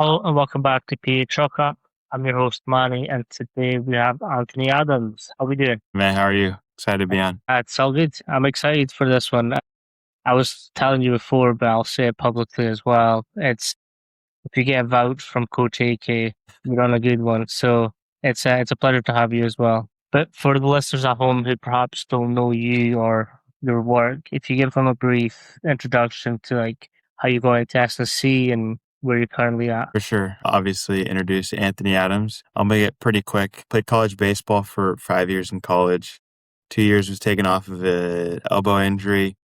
Hello and welcome back to PA Truck Up. I'm your host Manny, and today we have Anthony Adams. How we doing? Man, how are you? Excited to be on. It's all good. I'm excited for this one. I was telling you before, but I'll say it publicly as well. It's if you get a vouch from Coach AK, you're on a good one. So it's a pleasure to have you as well. But for the listeners at home who perhaps don't know you or your work, if you give them a brief introduction to like how you got into SSC and where you're currently at. For sure. Obviously, introduce Anthony Adams. I'll make it pretty quick. Played college baseball for 5 years in college. 2 years was taken off of an elbow injury.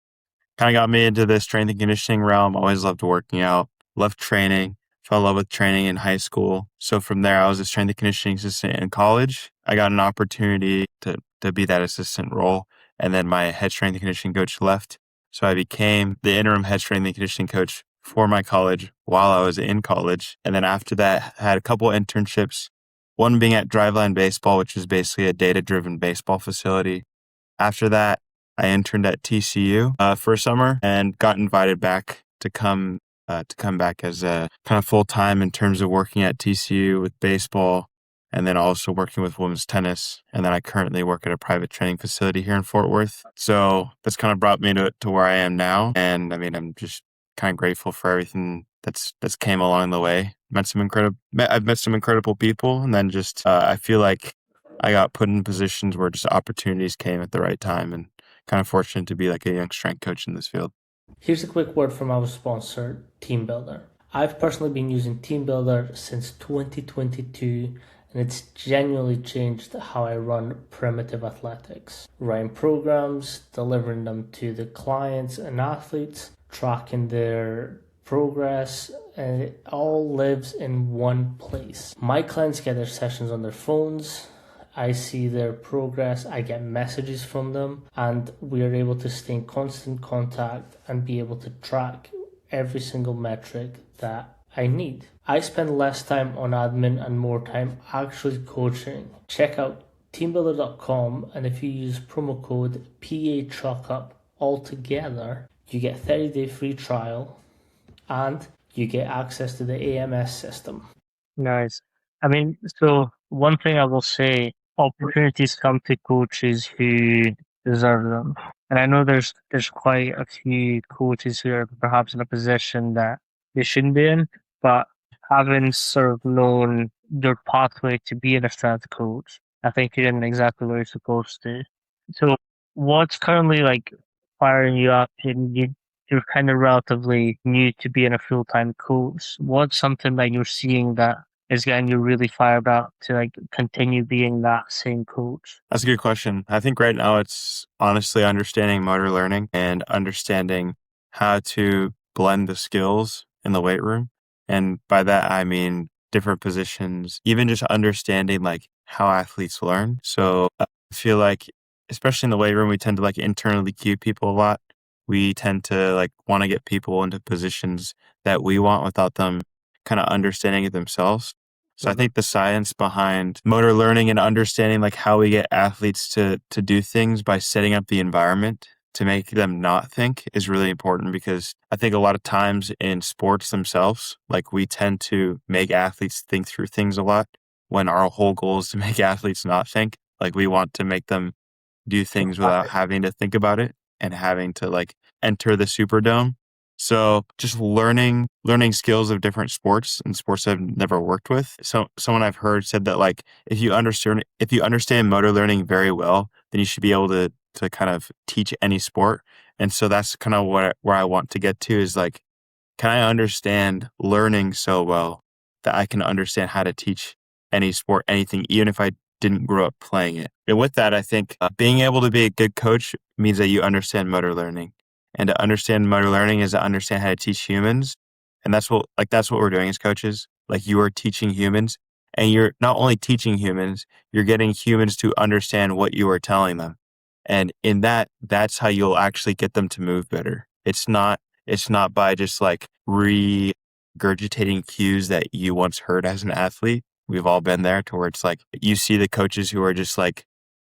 Kind of got me into the strength and conditioning realm. Always loved working out, loved training, fell in love with training in high school. So from there, I was a strength and conditioning assistant in college. I got an opportunity to be that assistant role. And then my head strength and conditioning coach left. So I became the interim head strength and conditioning coach for my college while I was in college. And then after that, I had a couple internships, one being at Driveline Baseball, which is basically a data-driven baseball facility. After that, I interned at TCU for a summer and got invited back to come back as a kind of full-time in terms of working at TCU with baseball and then also working with women's tennis. And then I currently work at a private training facility here in Fort Worth. So that's kind of brought me to where I am now. And I mean, I'm just kind of grateful for everything that's came along the way. I've met some incredible people, and then just I feel like I got put in positions where just opportunities came at the right time, and kind of fortunate to be like a young strength coach in this field. Here's a quick word from our sponsor, TeamBuilder. I've personally been using TeamBuilder since 2022, and it's genuinely changed how I run primitive athletics. Writing programs, delivering them to the clients and athletes, tracking their progress, and it all lives in one place. My clients get their sessions on their phones. I see their progress, I get messages from them, and we are able to stay in constant contact and be able to track every single metric that I need. I spend less time on admin and more time actually coaching. Check out teambuilder.com, and if you use promo code PATruckup all together, you get 30-day free trial and you get access to the AMS system. Nice. I mean, so one thing I will say, opportunities come to coaches who deserve them. And I know there's quite a few coaches who are perhaps in a position that they shouldn't be in, but having sort of known your pathway to being a strength coach, I think you're in exactly where you're supposed to. So what's currently like firing you up and you're kind of relatively new to being a full-time coach. What's something that you're seeing that is getting you really fired up to like continue being that same coach? That's a good question. I think right now it's honestly understanding motor learning and understanding how to blend the skills in the weight room. And by that, I mean different positions, even just understanding like how athletes learn. So I feel like, especially in the weight room, we tend to like internally cue people a lot. We tend to like want to get people into positions that we want without them kind of understanding it themselves. So I think the science behind motor learning and understanding like how we get athletes to do things by setting up the environment to make them not think is really important, because I think a lot of times in sports themselves, like we tend to make athletes think through things a lot when our whole goal is to make athletes not think. Like we want to make them do things without having to think about it and having to like enter the Superdome. So just learning skills of different sports and sports I've never worked with. So someone I've heard said that like if you understand motor learning very well, then you should be able to kind of teach any sport. And so that's kind of where I want to get to is like, can I understand learning so well that I can understand how to teach any sport, anything, even if I didn't grow up playing it. And with that, I think being able to be a good coach means that you understand motor learning. And to understand motor learning is to understand how to teach humans. And that's what we're doing as coaches. Like you are teaching humans, and you're not only teaching humans, you're getting humans to understand what you are telling them. And in that's how you'll actually get them to move better. It's not by just like regurgitating cues that you once heard as an athlete. We've all been there to where it's like you see the coaches who are just like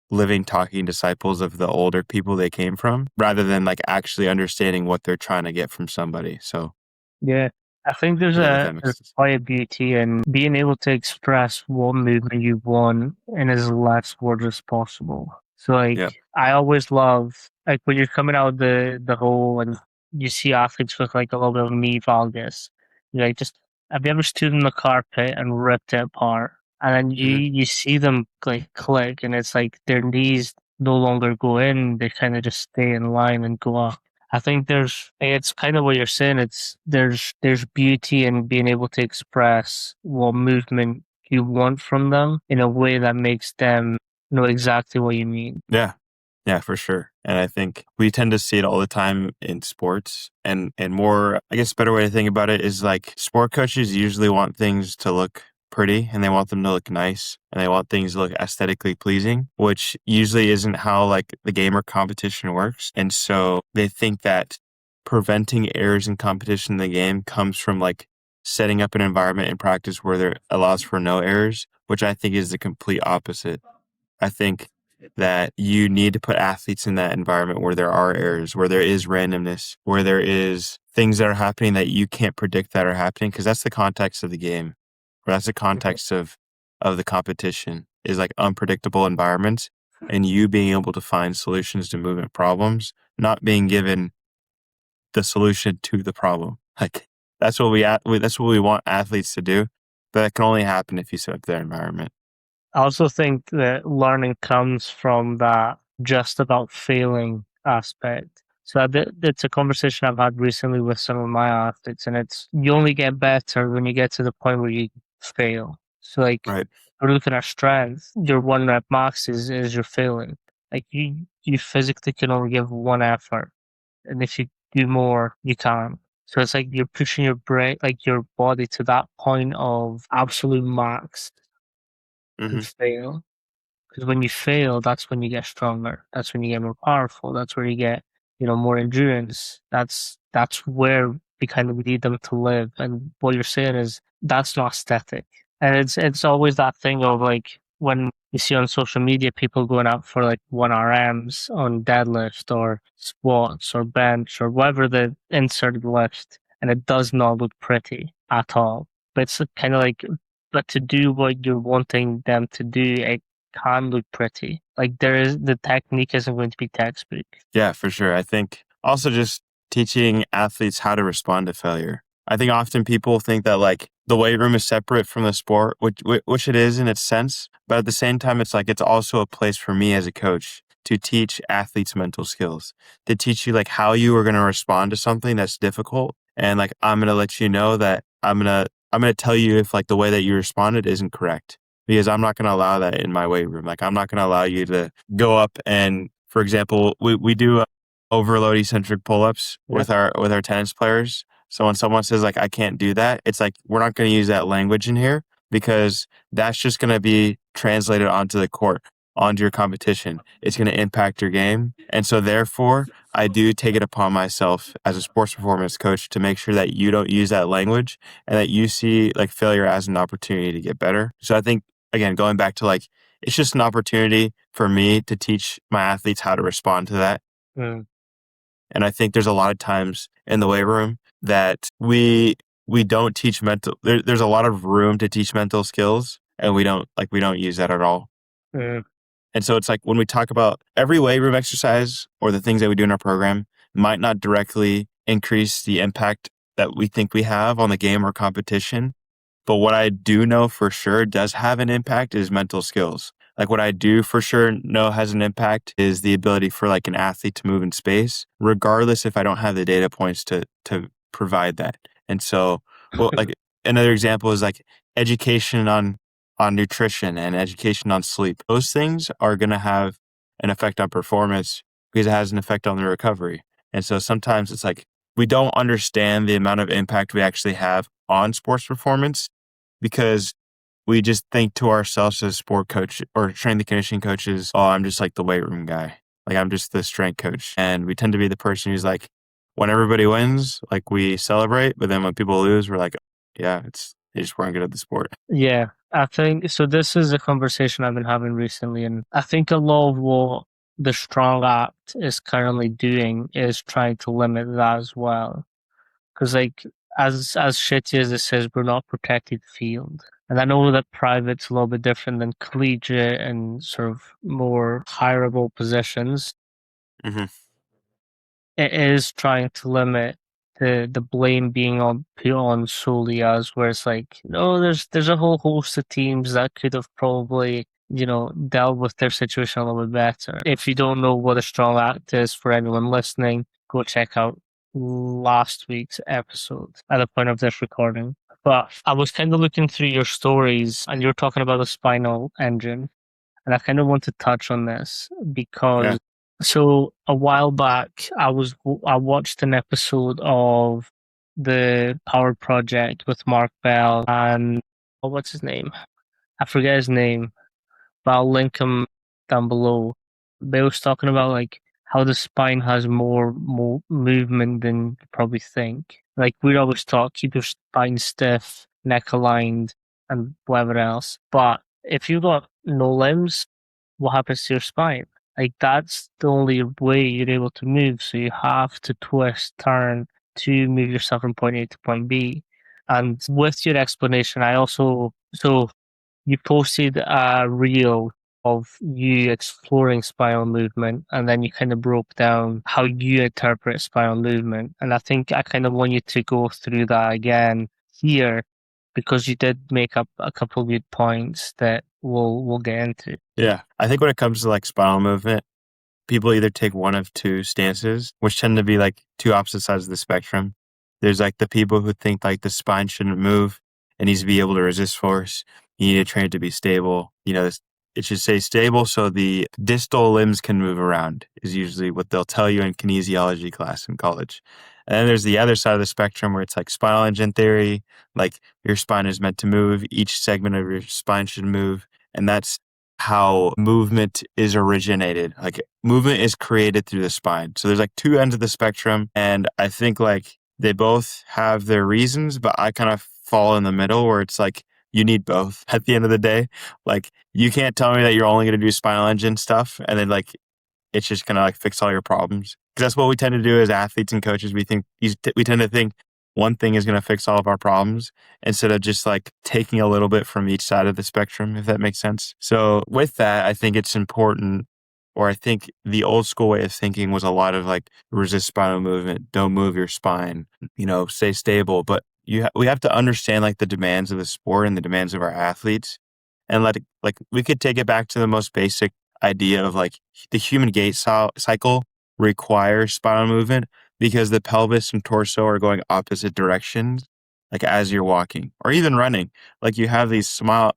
living, talking disciples of the older people they came from, rather than like actually understanding what they're trying to get from somebody. So Yeah. I think there's I don't know if that a makes sense. quiet beauty in being able to express what movement you want in as less words as possible. So Yeah. I always love like when you're coming out of the hole and you see athletes with like a little bit of knee valgus. You're like just have you ever stood in the carpet and ripped it apart? And then Hmm. you see them like click and it's like their knees no longer go in, they kind of just stay in line and go up. I think it's kind of what you're saying. There's beauty in being able to express what movement you want from them in a way that makes them know exactly what you mean. Yeah. Yeah, for sure. And I think we tend to see it all the time in sports and more, I guess, a better way to think about it is like sport coaches usually want things to look pretty and they want them to look nice and they want things to look aesthetically pleasing, which usually isn't how like the game or competition works. And so they think that preventing errors in competition in the game comes from like setting up an environment in practice where there allows for no errors, which I think is the complete opposite. I think that you need to put athletes in that environment where there are errors, where there is randomness, where there is things that are happening that you can't predict that are happening, because that's the context of the game, or that's the context of the competition is like unpredictable environments and you being able to find solutions to movement problems, not being given the solution to the problem. Like that's what we want athletes to do, but that can only happen if you set up their environment. I also think that learning comes from that just about failing aspect. So it's a conversation I've had recently with some of my athletes, and it's you only get better when you get to the point where you fail. So Right. we're looking at strength. Your one rep max is your failing. Like you physically can only give one effort, and if you do more, you can't. So it's like you're pushing your brain, like your body, to that point of absolute max to Hmm. fail. Because when you fail, that's when you get stronger. That's when you get more powerful. That's where you get, more endurance. That's where we need them to live. And what you're saying is that's not static. And it's always that thing of like when you see on social media people going out for like 1 RMs on deadlift or squats or bench or whatever the inserted lift, and it does not look pretty at all. But it's kind of like, but to do what you're wanting them to do, it can look pretty. Like the technique isn't going to be textbook. Yeah, for sure. I think also just teaching athletes how to respond to failure. I think often people think that like the weight room is separate from the sport, which it is in its sense, but at the same time, it's like it's also a place for me as a coach to teach athletes mental skills, to teach you like how you are going to respond to something that's difficult, and like I'm going to let you know that I'm gonna tell you if like the way that you responded isn't correct because I'm not going to allow that in my weight room. Like I'm not going to allow you to go up and, for example, we do overload eccentric pull-ups Yeah. with our tennis players. So when someone says like I can't do that, it's like we're not going to use that language in here because that's just going to be translated onto the court, onto your competition. It's going to impact your game. And so therefore, I do take it upon myself as a sports performance coach to make sure that you don't use that language and that you see like failure as an opportunity to get better. So I think again, going back to like it's just an opportunity for me to teach my athletes how to respond to that. Mm, And I think there's a lot of times in the weight room that we don't teach there's a lot of room to teach mental skills and we don't use that at all. mm, And so it's like when we talk about every weight room exercise or the things that we do in our program might not directly increase the impact that we think we have on the game or competition. But what I do know for sure does have an impact is mental skills. Like what I do for sure know has an impact is the ability for like an athlete to move in space, regardless if I don't have the data points to provide that. And so, well, like another example is like education on nutrition and education on sleep. Those things are going to have an effect on performance because it has an effect on the recovery. And so sometimes it's like we don't understand the amount of impact we actually have on sports performance because we just think to ourselves as sport coach or strength and conditioning coaches, oh, I'm just like the weight room guy. Like I'm just the strength coach. And we tend to be the person who's like, when everybody wins, like we celebrate, but then when people lose, we're like, yeah, they just weren't good at the sport. yeah, I think so. This is a conversation I've been having recently, and I think a lot of what the Strong Act is currently doing is trying to limit that as well. Because as shitty as this is, we're not a protected field. And I know that private's a little bit different than collegiate and sort of more hireable positions. Hmm. It is trying to limit the blame being put on solely us, where it's like, no, there's a whole host of teams that could have probably, dealt with their situation a little bit better. If you don't know what a strong act is, for anyone listening, go check out last week's episode at the point of this recording. But I was kind of looking through your stories, and you're talking about the spinal engine. And I kind of want to touch on this because Yeah. so a while back I watched an episode of the Power Project with Mark Bell and what's his name? I forget his name, but I'll link him down below. They was talking about like how the spine has more movement than you probably think. Like we always talk, keep your spine stiff, neck aligned, and whatever else. But if you've got no limbs, what happens to your spine? Like that's the only way you're able to move. So you have to twist, turn to move yourself from point A to point B. And with your explanation, so you posted a reel of you exploring spinal movement, and then you kind of broke down how you interpret spinal movement. And I think I kind of want you to go through that again here because you did make up a couple of good points that we'll get into. Yeah. I think when it comes to like spinal movement, people either take one of two stances, which tend to be like two opposite sides of the spectrum. There's like the people who think like the spine shouldn't move. It needs to be able to resist force. You need to train it to be stable. It should stay stable so the distal limbs can move around is usually what they'll tell you in kinesiology class in college. And then there's the other side of the spectrum where it's like spinal engine theory, like your spine is meant to move. Each segment of your spine should move. And that's how movement is originated. Like movement is created through the spine. So there's like two ends of the spectrum. And I think like they both have their reasons, but I kind of fall in the middle where it's like you need both at the end of the day. Like you can't tell me that you're only going to do spinal engine stuff and then like it's just going to like fix all your problems. Because that's what we tend to do as athletes and coaches. We tend to think one thing is going to fix all of our problems instead of just like taking a little bit from each side of the spectrum, if that makes sense. So with that, I think it's important, or I think the old school way of thinking was a lot of like resist spinal movement, don't move your spine, stay stable. But we have to understand like the demands of the sport and the demands of our athletes, and we could take it back to the most basic idea of like the human gait cycle requires spinal movement because the pelvis and torso are going opposite directions, like as you're walking or even running. Like you have these small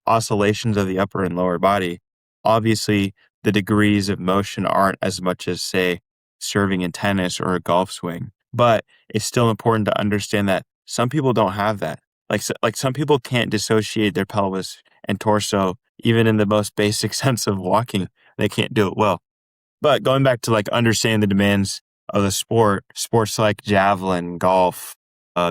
oscillations of the upper and lower body. Obviously, the degrees of motion aren't as much as, say, serving in tennis or a golf swing. But it's still important to understand that some people don't have that. Like some people can't dissociate their pelvis and torso, even in the most basic sense of walking. They can't do it well. But going back to like understanding the demands of the sports like javelin, golf,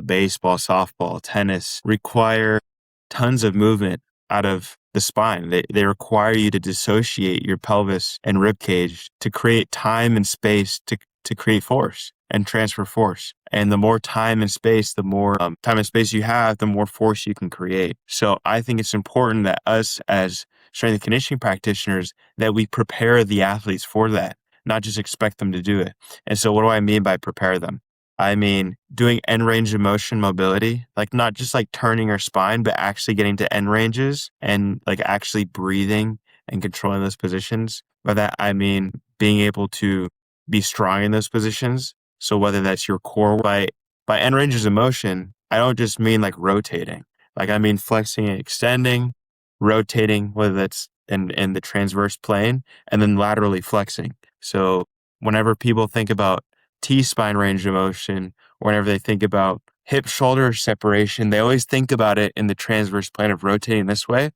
baseball, softball, tennis require tons of movement out of the spine. They require you to dissociate your pelvis and rib cage to create time and space to create force and transfer force. And the more time and space, the more time and space you have, the more force you can create. So I think it's important that us as strength and conditioning practitioners, that we prepare the athletes for that, not just expect them to do it. And so what do I mean by prepare them? I mean, doing end range of motion mobility, like not just like turning your spine, but actually getting to end ranges and like actually breathing and controlling those positions. By that, I mean being able to be strong in those positions. So whether that's your core, by end ranges of motion, I don't just mean like rotating. Like I mean flexing and extending, rotating, whether that's in the transverse plane, and then laterally flexing. So whenever people think about T-spine range of motion, or whenever they think about hip-shoulder separation, they always think about it in the transverse plane of rotating this way.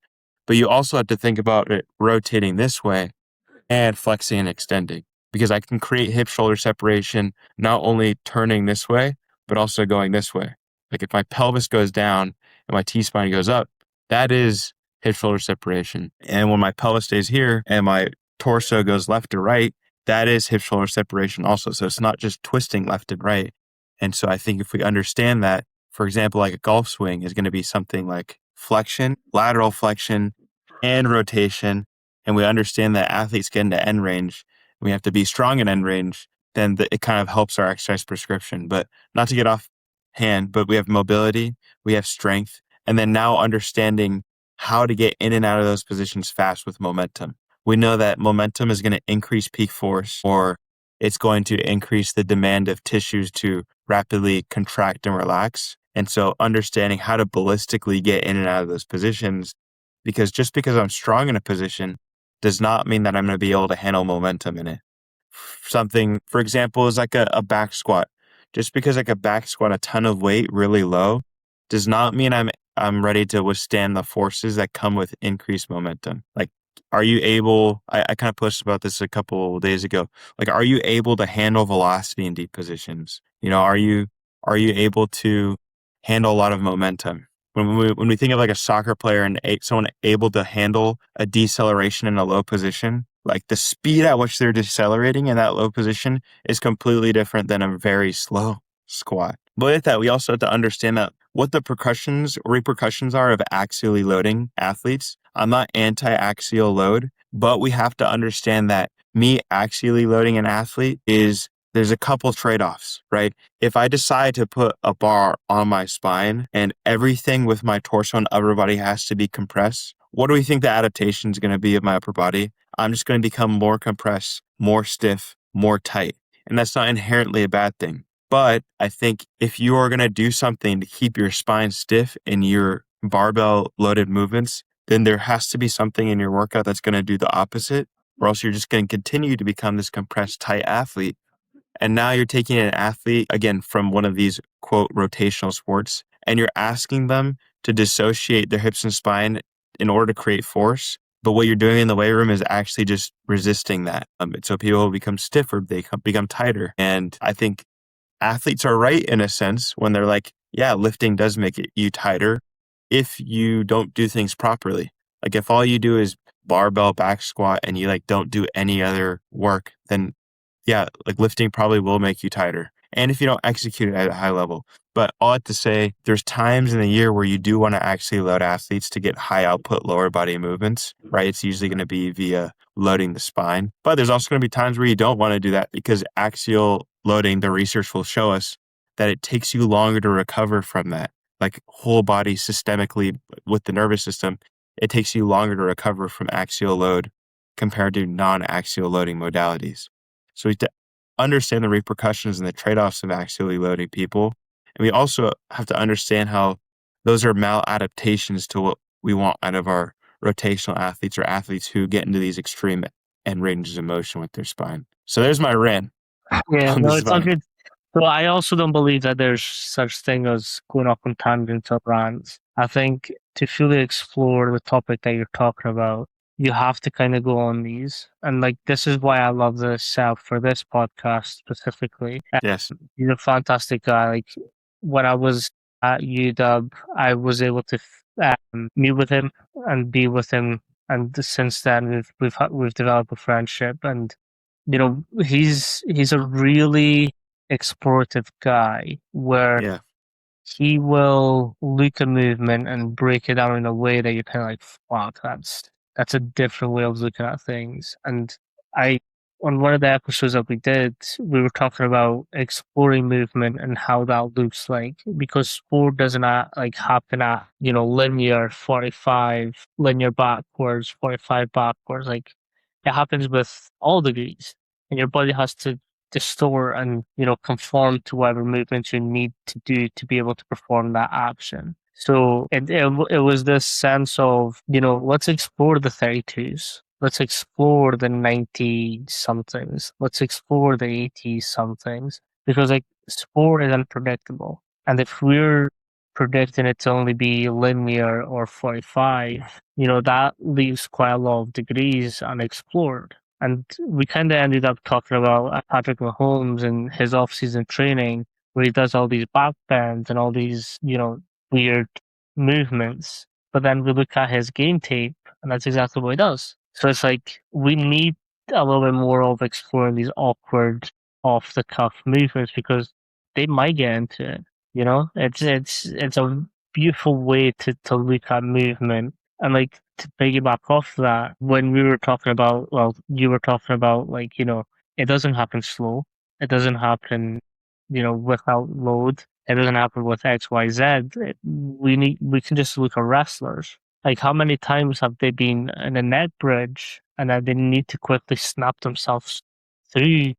But you also have to think about it rotating this way and flexing and extending, because I can create hip-shoulder separation not only turning this way, but also going this way. Like if my pelvis goes down and my T-spine goes up, that is hip-shoulder separation. And when my pelvis stays here and my torso goes left to right, that is hip-shoulder separation also. So it's not just twisting left and right. And so I think if we understand that, for example, like a golf swing is going to be something like flexion, lateral flexion, and rotation, and we understand that athletes get into end range, and we have to be strong in end range, then it kind of helps our exercise prescription. But not to get off hand, but we have mobility, we have strength, and then now understanding how to get in and out of those positions fast with momentum. We know that momentum is going to increase peak force, or it's going to increase the demand of tissues to rapidly contract and relax. And so understanding how to ballistically get in and out of those positions, because just because I'm strong in a position does not mean that I'm going to be able to handle momentum in it. Something, for example, is like a back squat. Just because I could back squat a ton of weight really low does not mean I'm ready to withstand the forces that come with increased momentum. Like, are you able, I kind of posted about this a couple of days ago. Like, are you able to handle velocity in deep positions? Are you able to handle a lot of momentum? When we think of like a soccer player and someone able to handle a deceleration in a low position, like the speed at which they're decelerating in that low position is completely different than a very slow squat. But with that, we also have to understand that what the repercussions are of axially loading athletes. I'm not anti-axial load, but we have to understand that me axially loading an athlete there's a couple trade-offs, right? If I decide to put a bar on my spine and everything with my torso and upper body has to be compressed, what do we think the adaptation is going to be of my upper body? I'm just going to become more compressed, more stiff, more tight. And that's not inherently a bad thing. But I think if you are going to do something to keep your spine stiff in your barbell loaded movements, then there has to be something in your workout that's going to do the opposite, or else you're just going to continue to become this compressed, tight athlete. And now you're taking an athlete, again, from one of these, quote, rotational sports, and you're asking them to dissociate their hips and spine in order to create force. But what you're doing in the weight room is actually just resisting that. So people become stiffer, they become tighter. And I think athletes are right in a sense when they're like, yeah, lifting does make you tighter if you don't do things properly. Like if all you do is barbell back squat and you like don't do any other work, then yeah, like lifting probably will make you tighter. And if you don't execute it at a high level. But all I have to say, there's times in the year where you do want to actually load athletes to get high output lower body movements, right? It's usually going to be via loading the spine. But there's also going to be times where you don't want to do that because axial loading, the research will show us that it takes you longer to recover from that. Like whole body systemically with the nervous system, it takes you longer to recover from axial load compared to non-axial loading modalities. So we have to understand the repercussions and the trade-offs of axially loading people. And we also have to understand how those are maladaptations to what we want out of our rotational athletes or athletes who get into these extreme end ranges of motion with their spine. So there's my rant Yeah, on no, the it's all spine. good. So I also don't believe that there's such thing as going off on tangents or rants. I think to fully explore the topic that you're talking about, you have to kind of go on these. And like, this is why I love this for this podcast specifically. Yes. He's a fantastic guy. Like when I was at UW, I was able to meet with him and be with him. And since then, we've developed a friendship. And he's a really explorative guy where Yeah. he will look at movement and break it down in a way that you're kind of like, wow, that's a different way of looking at things. And I, on one of the episodes that we did, we were talking about exploring movement and how that looks like, because sport doesn't like happen at, linear 45, linear backwards, 45 backwards. Like it happens with all degrees, and your body has to distort and conform to whatever movements you need to do to be able to perform that action. So it was this sense of let's explore the 32s, let's explore the 90 somethings, let's explore the 80 somethings, because like sport is unpredictable, and if we're predicting it to only be linear or 45, that leaves quite a lot of degrees unexplored. And we kind of ended up talking about Patrick Mahomes and his off-season training, where he does all these back bends and all these, weird movements. But then we look at his game tape, and that's exactly what he does. So it's like we need a little bit more of exploring these awkward, off-the-cuff movements, because they might get into it. You know, it's a beautiful way to look at movement. And like to piggyback off that, when we were talking about, well, you were talking about like, it doesn't happen slow. It doesn't happen, without load. It doesn't happen with X, Y, Z. We can just look at wrestlers. Like how many times have they been in a net bridge and then they need to quickly snap themselves through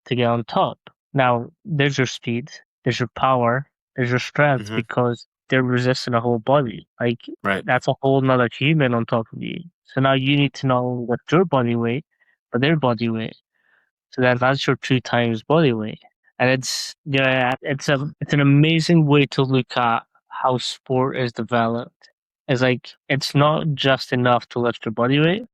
to get on top? Now, there's your speed, there's your power, there's your strength Hmm. because they're resisting a whole body. Like Right. that's a whole nother human on top of you. So now you need to not only lift your body weight, but their body weight. So then that's your 2 times body weight. And it's an amazing way to look at how sport is developed. It's like it's not just enough to lift your body weight.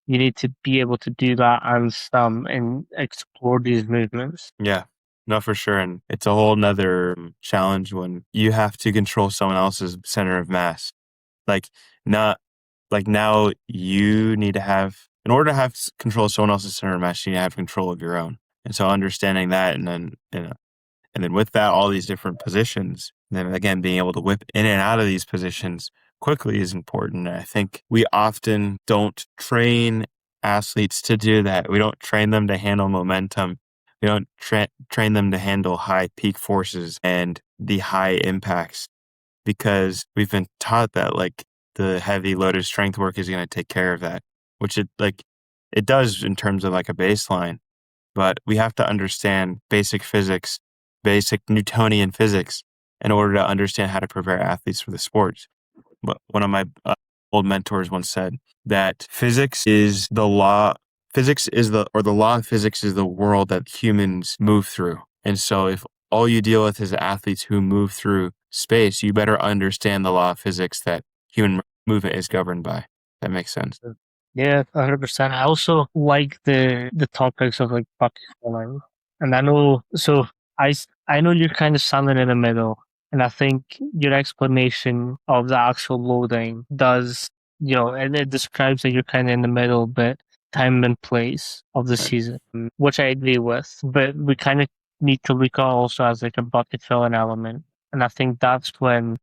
You need to be able to do that and some and explore these movements. Yeah. No, for sure. And it's a whole nother challenge when you have to control someone else's center of mass. Like not like now you need to have in order to have control of someone else's center of mass, you need to have control of your own. And so understanding that and then with that all these different positions, and then again being able to whip in and out of these positions quickly is important. And I think we often don't train athletes to do that. We don't train them to handle momentum. We don't train them to handle high peak forces and the high impacts because we've been taught that like the heavy loaded strength work is going to take care of that, which it does in terms of like a baseline, but we have to understand basic physics, basic Newtonian physics in order to understand how to prepare athletes for the sports. But one of my old mentors once said that the law of physics is the world that humans move through. And so if all you deal with is athletes who move through space, you better understand the law of physics that human movement is governed by. That makes sense. Yeah, 100%. I also like the topics of like bucket filling, and I know you're kind of silent in the middle, and I think your explanation of the actual loading does, and it describes that you're kind of in the middle, but time and place of the Right. season, which I agree with. But we kind of need to look at also as like a bucket filling element, and I think that's when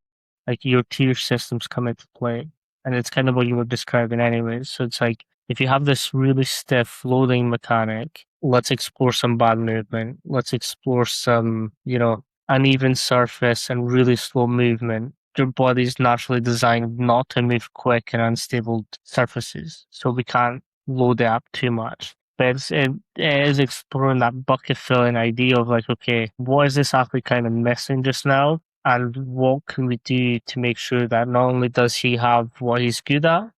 like your tier systems come into play. And it's kind of what you were describing anyways. So it's like if you have this really stiff loading mechanic, let's explore some bad movement. Let's explore some, uneven surface and really slow movement. Your body's naturally designed not to move quick and unstable surfaces. So we can't load it up too much. But it is exploring that bucket filling idea of like, okay, what is this athlete kind of missing just now? And what can we do to make sure that not only does he have what he's good at,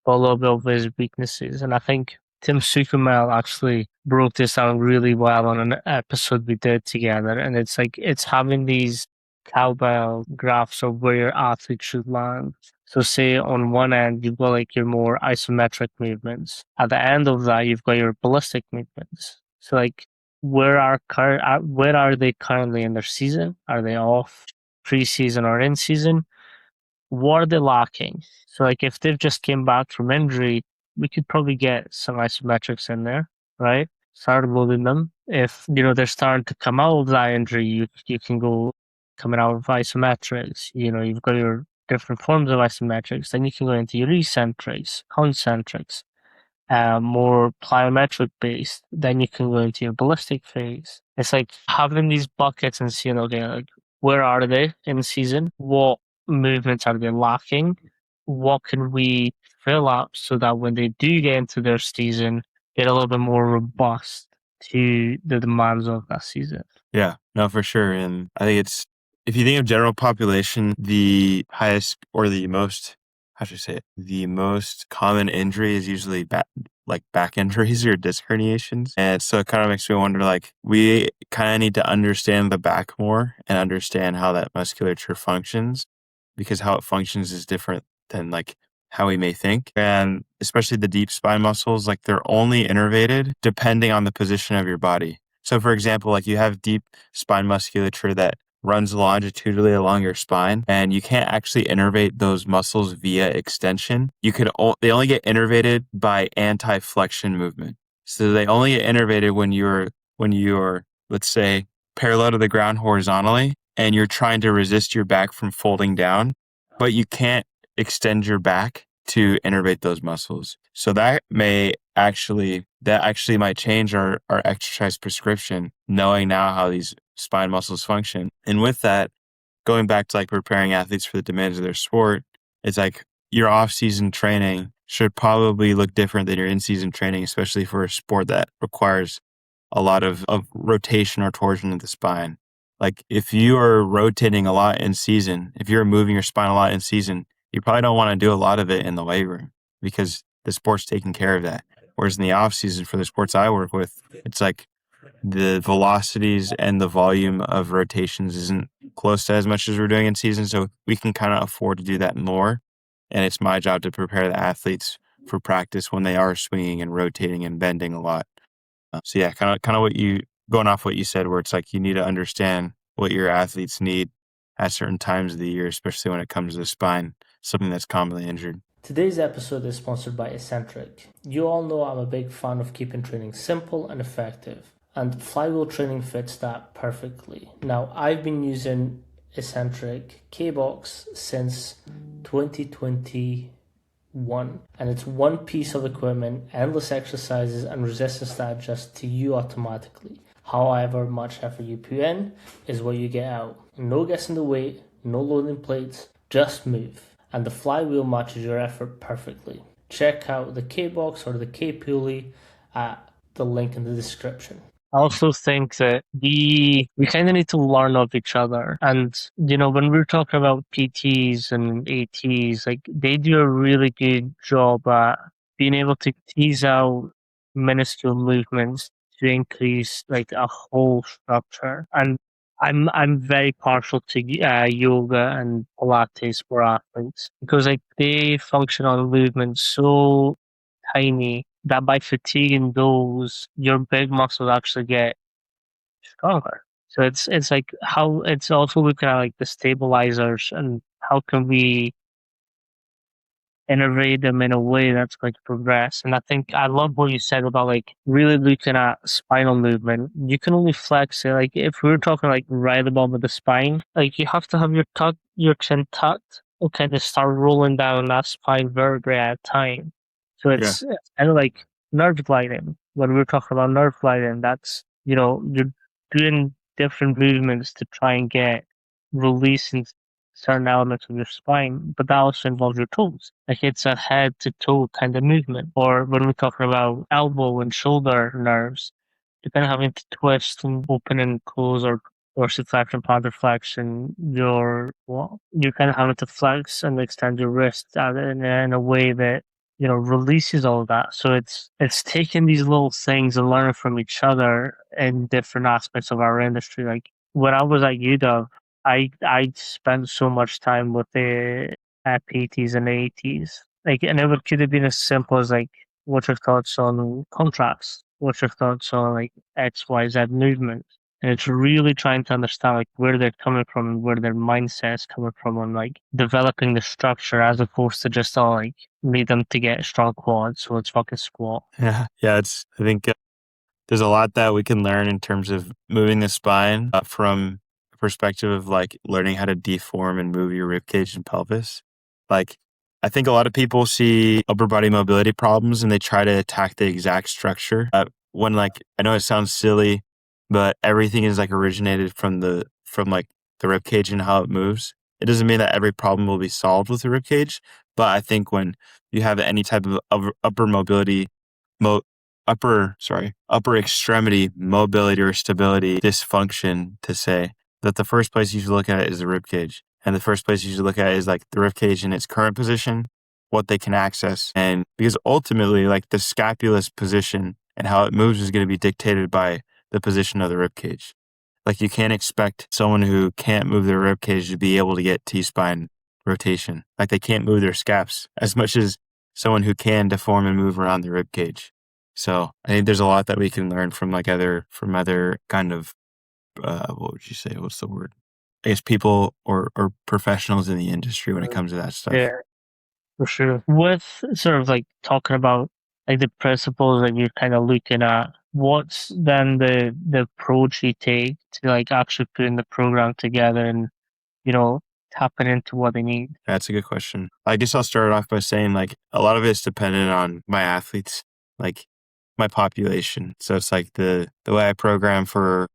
but a little bit of his weaknesses? And I think Tim Sukumel actually broke this down really well on an episode we did together. And it's like it's having these cowbell graphs of where your athlete should land. So say on one end you've got like your more isometric movements. At the end of that you've got your ballistic movements. So like where are they currently in their season? Are they off preseason or in season? What are they lacking? So like if they've just came back from injury, we could probably get some isometrics in there, right? Start loading them. If they're starting to come out of that injury, you can go coming out of isometrics. You've got your different forms of isometrics. Then you can go into your eccentrics, concentrics, more plyometric based. Then you can go into your ballistic phase. It's like having these buckets and seeing, okay, like where are they in season? What movements are they lacking? What can we fill up so that when they do get into their season, get a little bit more robust to the demands of that season? Yeah, no, for sure. And I think if you think of general population, the highest or the most, how should I say it? The most common injury is usually back injuries or disc herniations. And so it kind of makes me wonder, like, we kind of need to understand the back more and understand how that musculature functions because how it functions is different than like how we may think. And especially the deep spine muscles, like they're only innervated depending on the position of your body. So for example, like you have deep spine musculature that runs longitudinally along your spine and you can't actually innervate those muscles via extension. They only get innervated by anti-flexion movement. So they only get innervated when you're, let's say parallel to the ground horizontally, and you're trying to resist your back from folding down, but you can't extend your back to innervate those muscles. So that actually might change our exercise prescription, knowing now how these spine muscles function. And with that, going back to like preparing athletes for the demands of their sport, it's like your off-season training should probably look different than your in-season training, especially for a sport that requires a lot of rotation or torsion of the spine. Like if you are rotating a lot in season, if you're moving your spine a lot in season, you probably don't want to do a lot of it in the weight room because the sport's taking care of that. Whereas in the off season for the sports I work with, it's like the velocities and the volume of rotations isn't close to as much as we're doing in season. So we can kind of afford to do that more. And it's my job to prepare the athletes for practice when they are swinging and rotating and bending a lot. So yeah, kind of what you, going off what you said, where it's like you need to understand what your athletes need at certain times of the year, especially when it comes to the spine, something that's commonly injured. Today's episode is sponsored by Eccentric. You all know I'm a big fan of keeping training simple and effective, and flywheel training fits that perfectly. Now, I've been using Eccentric K-Box since 2021, and it's one piece of equipment, endless exercises, and resistance that adjusts to you automatically. However much effort you put in is what you get out. No guessing the weight, no loading plates, just move. And the flywheel matches your effort perfectly. Check out the K-Box or the K-Pulley at the link in the description. I also think that we kind of need to learn of each other. And, when we're talking about PTs and ATs, like they do a really good job at being able to tease out minuscule movements to increase like a whole structure. And I'm very partial to yoga and Pilates for athletes because like they function on movements so tiny that by fatiguing those, your big muscles actually get stronger. So it's like how it's also looking at like the stabilizers and how can we innovate them in a way that's going to progress. And I think I love what you said about like really looking at spinal movement. You can only flex it. Like if we were talking like right above the spine, like you have to have your chin tucked, okay, to start rolling down that spine vertebrae at a time. So it's kind of like nerve gliding. When we're talking about nerve gliding, that's, you're doing different movements to try and get releasing certain elements of your spine, but that also involves your toes. Like it's a head to toe kind of movement. Or when we're talking about elbow and shoulder nerves, you're kind of having to twist and open and close or dorsiflexion, plantar flexion, you're kind of having to flex and extend your wrist in a way that releases all of that. So it's taking these little things and learning from each other in different aspects of our industry. Like when I was at UW, I spent so much time with the PTs and ATs. Like, and it could have been as simple as like, what's your thoughts on contrast? What's your thoughts on like X, Y, Z movement? And it's really trying to understand like where they're coming from and where their mindset is coming from on like developing the structure as opposed to just all like need them to get strong quads, so let's fucking squat. Yeah. I think there's a lot that we can learn in terms of moving the spine from a perspective of like learning how to deform and move your rib cage and pelvis. Like, I think a lot of people see upper body mobility problems and they try to attack the exact structure. When like, I know it sounds silly, but everything is like originated from like the rib cage and how it moves. It doesn't mean that every problem will be solved with the rib cage, but I think when you have any type of upper mobility, upper extremity mobility or stability dysfunction, to say that the first place you should look at it is the rib cage. And the first place you should look at is like the rib cage in its current position, what they can access. And because ultimately like the scapula's position and how it moves is going to be dictated by the position of the rib cage. Like you can't expect someone who can't move their rib cage to be able to get T-spine rotation. Like they can't move their scaps as much as someone who can deform and move around the rib cage. So I think there's a lot that we can learn from other kind of, what would you say? What's the word? I guess people or professionals in the industry when it comes to that stuff. Yeah, for sure. With sort of like talking about like the principles that you're kind of looking at What's then the approach you take to like actually putting the program together and, you know, tapping into what they need? That's a good question. I guess I'll start off by saying like a lot of it's dependent on my athletes, like my population. So it's like the way I program for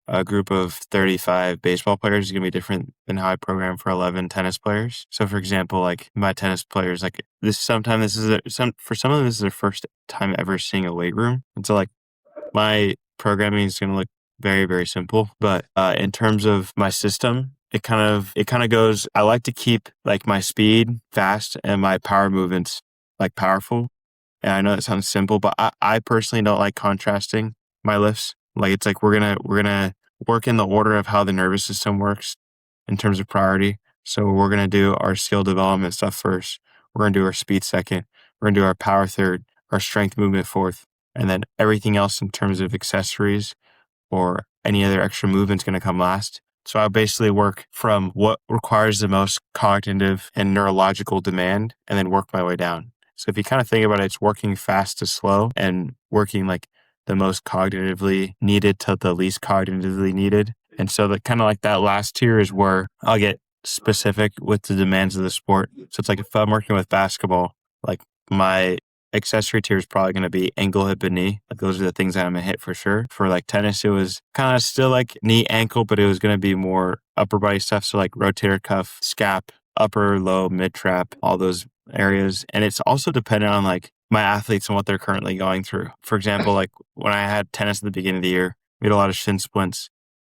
a group of 35 baseball players is going to be different than how I program for 11 tennis players. So for example, like my tennis players, like for some of them, this is their first time ever seeing a weight room. And so like my programming is going to look very, very simple. But in terms of my system, it kind of goes, I like to keep like my speed fast and my power movements like powerful. And I know that sounds simple, but I personally don't like contrasting my lifts. Like it's like we're gonna work in the order of how the nervous system works in terms of priority. So we're gonna do our skill development stuff first. We're gonna do our speed second. We're gonna do our power third, our strength movement fourth, and then everything else in terms of accessories or any other extra movement's gonna come last. So I basically work from what requires the most cognitive and neurological demand and then work my way down. So if you kind of think about it, it's working fast to slow and working like the most cognitively needed to the least cognitively needed. And so that kind of like that last tier is where I'll get specific with the demands of the sport. So it's like if I'm working with basketball, like my accessory tier is probably going to be ankle, hip, and knee. Like those are the things that I'm going to hit for sure. For like tennis, it was kind of still like knee, ankle, but it was going to be more upper body stuff. So like rotator cuff, scap, upper, low, mid trap, all those areas. And it's also dependent on like my athletes and what they're currently going through. For example, like when I had tennis at the beginning of the year, we had a lot of shin splints.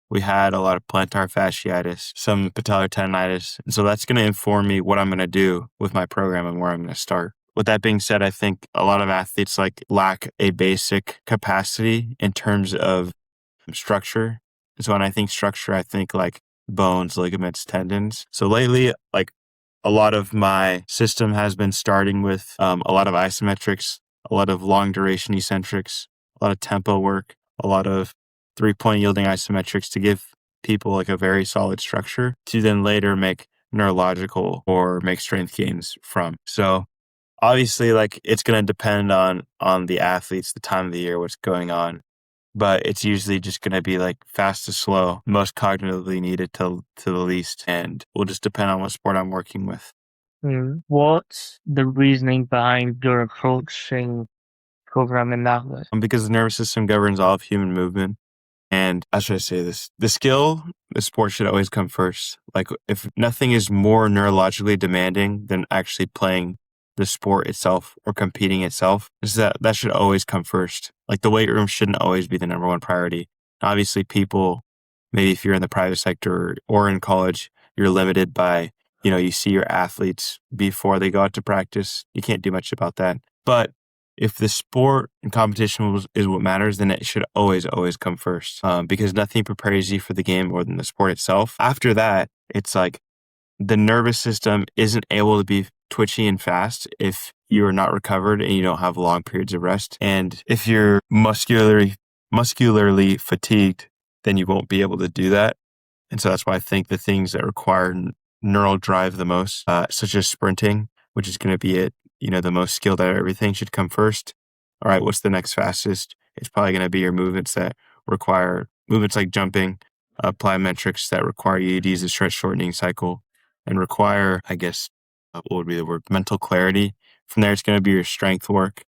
We had a lot of plantar fasciitis, some patellar tendonitis. And so that's going to inform me what I'm going to do with my program and where I'm going to start. With that being said, I think a lot of athletes like lack a basic capacity in terms of structure. So when I think structure, I think like bones, ligaments, tendons. So lately, like a lot of my system has been starting with a lot of isometrics, a lot of long duration eccentrics, a lot of tempo work, a lot of 3-point yielding isometrics to give people like a very solid structure to then later make neurological or make strength gains from. So obviously, like it's going to depend on the athletes, the time of the year, what's going on, but it's usually just going to be like fast to slow, most cognitively needed to the least, and will just depend on what sport I'm working with. What's the reasoning behind your approaching programming that way? Because the nervous system governs all of human movement. And how should I say this? The sport should always come first. Like if nothing is more neurologically demanding than actually playing the sport itself or competing itself, is that should always come first. Like the weight room shouldn't always be the number one priority. Obviously people, maybe if you're in the private sector or in college, you're limited by, you see your athletes before they go out to practice. You can't do much about that. But if the sport and competition is what matters, then it should always, always come first because nothing prepares you for the game more than the sport itself. After that, it's like the nervous system isn't able to be twitchy and fast if you are not recovered and you don't have long periods of rest. And if you're muscularly fatigued, then you won't be able to do that. And so that's why I think the things that require neural drive the most, such as sprinting, which is going to be the most skilled at everything, should come first. All right, what's the next fastest? It's probably going to be your movements that require movements like jumping, plyometrics that require you to use the stretch shortening cycle and require, I guess, what would be the word? Mental clarity. From there, it's going to be your strength work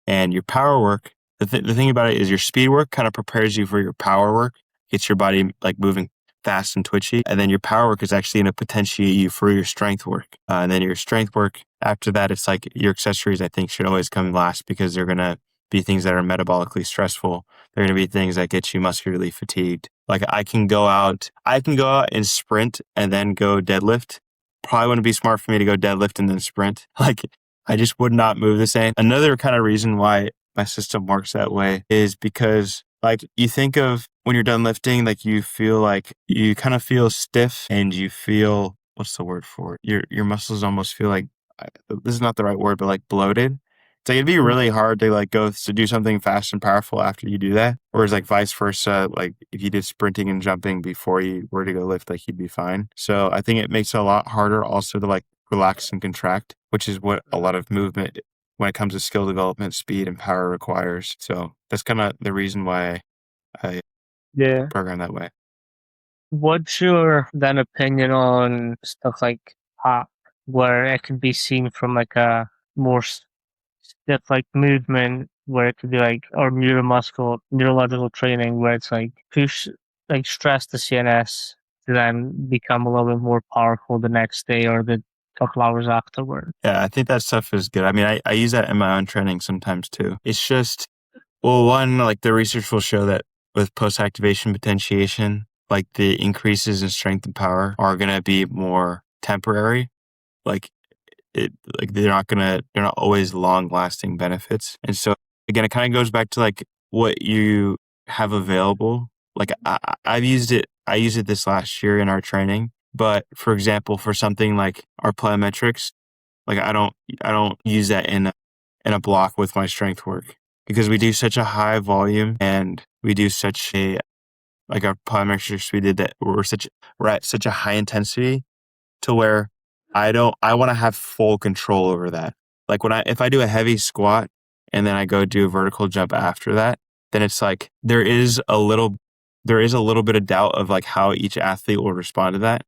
and your power work. The thing about it is your speed work kind of prepares you for your power work. Gets your body like moving fast and twitchy. And then your power work is actually going to potentiate you for your strength work. And then your strength work, after that, it's like your accessories, I think, should always come last because they're going to be things that are metabolically stressful. They're going to be things that get you muscularly fatigued. Like I can go out and sprint and then go deadlift. Probably wouldn't be smart for me to go deadlift and then sprint. Like I just would not move the same. Another kind of reason why my system works that way is because like you think of when you're done lifting, like you feel like you kind of feel stiff and you feel, what's the word for it? Your muscles almost feel like, this is not the right word, but like bloated. It's like it'd be really hard to like go to do something fast and powerful after you do that. Whereas like vice versa, like if you did sprinting and jumping before you were to go lift, like you'd be fine. So I think it makes it a lot harder also to like relax and contract, which is what a lot of movement when it comes to skill development, speed, and power requires. So that's kind of the reason why I Yeah. program that way. What's your then opinion on stuff like pop, where it could be seen from like a more stiff like movement, where it could be like, or neurological training, where it's like push, like stress the CNS to then become a little bit more powerful the next day or the couple hours afterward. Yeah, I think that stuff is good. I mean, I use that in my own training sometimes too. It's just, well, one, like the research will show that with post-activation potentiation, like the increases in strength and power are going to be more temporary. Like they're not always long-lasting benefits. And so again, it kind of goes back to like what you have available. Like I used it this last year in our training. But for example, for something like our plyometrics, like I don't use that in a block with my strength work because we do such a high volume and we do such a, like our plyometrics we did that we're at such a high intensity to where I want to have full control over that. Like if I do a heavy squat and then I go do a vertical jump after that, then it's like there is a little bit of doubt of like how each athlete will respond to that.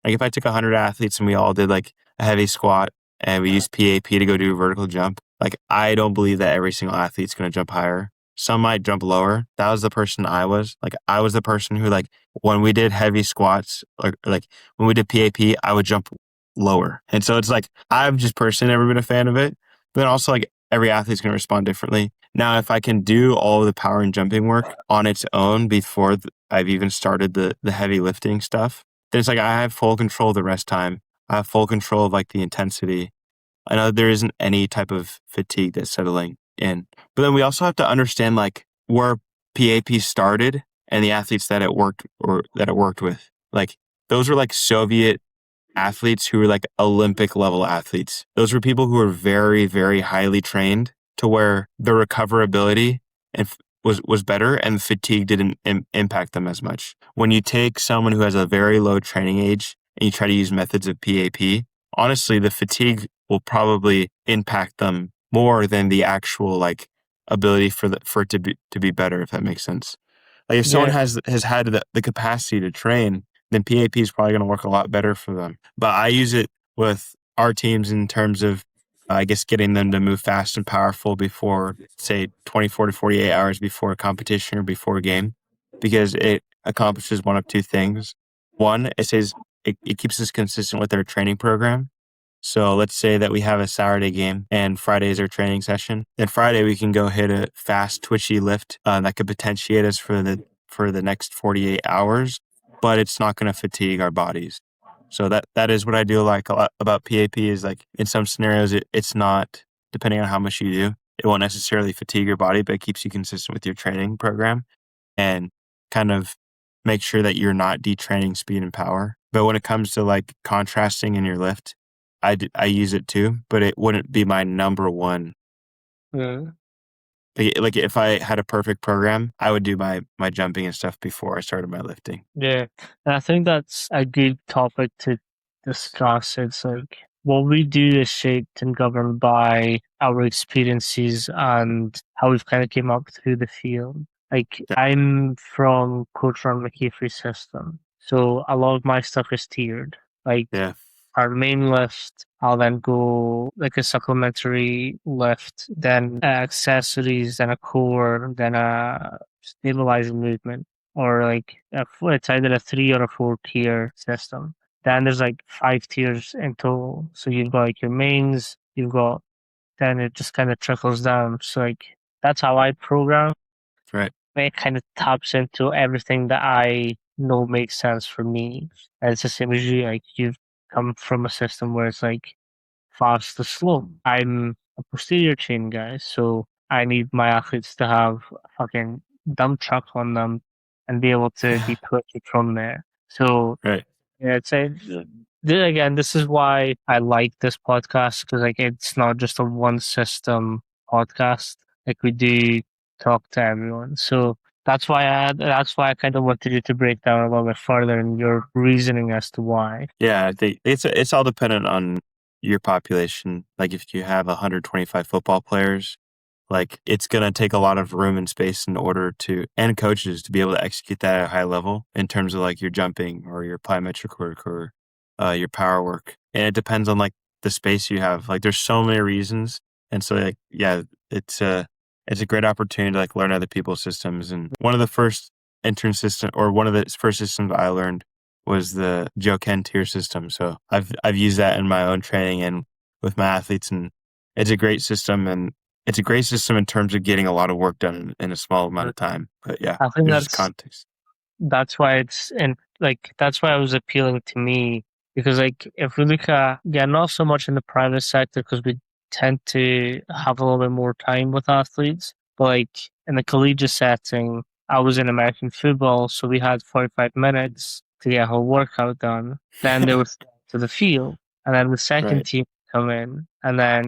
Like if I took 100 athletes and we all did like a heavy squat and we used PAP to go do a vertical jump, like I don't believe that every single athlete's going to jump higher. Some might jump lower. That was the person I was. Like I was the person who, like, when we did heavy squats, or like when we did PAP, I would jump lower. And so it's like, I've just personally never been a fan of it. But then also like every athlete's going to respond differently. Now, if I can do all of the power and jumping work on its own before I've even started the heavy lifting stuff, then it's like I have full control of the rest time. I have full control of like the intensity. I know there isn't any type of fatigue that's settling in. But then we also have to understand like where PAP started and the athletes that it worked with. Like those were like Soviet athletes who were like Olympic level athletes. Those were people who were very, very highly trained to where the recoverability and was better and fatigue didn't impact them as much. When you take someone who has a very low training age and you try to use methods of PAP, honestly, the fatigue will probably impact them more than the actual like ability for it to be better, if that makes sense. Like if someone Yeah. has had the capacity to train, then PAP is probably going to work a lot better for them. But I use it with our teams in terms of, I guess, getting them to move fast and powerful before, say, 24 to 48 hours before a competition or before a game, because it accomplishes one of two things. One, it keeps us consistent with our training program. So let's say that we have a Saturday game and Friday is our training session. Then Friday we can go hit a fast, twitchy lift that could potentiate us for the next 48 hours, but it's not going to fatigue our bodies. So that is what I do like a lot about PAP is like in some scenarios it's not, depending on how much you do, it won't necessarily fatigue your body, but it keeps you consistent with your training program and kind of make sure that you're not detraining speed and power. But when it comes to like contrasting in your lift, I use it too, but it wouldn't be my number one. Mm. Like if I had a perfect program, I would do my jumping and stuff before I started my lifting. Yeah. And I think that's a good topic to discuss. It's like what we do is shaped and governed by our experiences and how we've kind of came up through the field. Like Yeah. I'm from Coach Ron McKeefer's system. So a lot of my stuff is tiered. Like Yeah. our main lift, I'll then go like a supplementary lift, then accessories, then a core, then a stabilizing movement, or like it's either a 3 or a 4 tier system. Then there's like 5 tiers in total. So you've got like your mains, then it just kind of trickles down. So like that's how I program. Right. It kind of taps into everything that I know makes sense for me. And it's the same as you, like you've come from a system where it's like fast to slow. I'm a posterior chain guy, so I need my athletes to have a fucking dump truck on them and be able to be twitchy from there. So Right. yeah, it's a again, this is why I like this podcast because like it's not just a one system podcast. Like we do talk to everyone. So that's why I kind of wanted you to break down a little bit further and your reasoning as to why. Yeah, I think it's all dependent on your population, like if you have 125 football players, like it's going to take a lot of room and space in order to, and coaches to be able to execute that at a high level in terms of like your jumping or your plyometric work or your power work. And it depends on like the space you have. Like there's so many reasons. And so like, yeah, it's a great opportunity to like learn other people's systems. And one of the first one of the first systems I learned was the Joe Ken tier system. So I've used that in my own training and with my athletes, and it's a great system, and it's a great system in terms of getting a lot of work done in a small amount of time. But yeah, I think there's just context. that's why it's, and like that's why it was appealing to me, because like if we look at, yeah, not so much in the private sector because we tend to have a little bit more time with athletes, but like in the collegiate setting, I was in American football, so we had 45 minutes to get a whole workout done. Then they would to the field, and then the second Right. team would come in, and then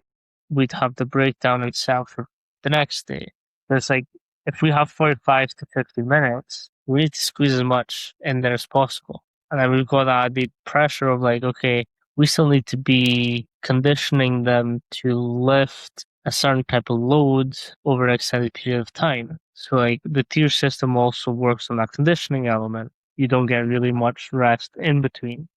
we'd have the breakdown itself for the next day. There's like, if we have 45 to 50 minutes, we need to squeeze as much in there as possible. And then we've got that added pressure of like, okay, we still need to be conditioning them to lift a certain type of load over an extended period of time. So like the tier system also works on that conditioning element. You don't get really much rest in between.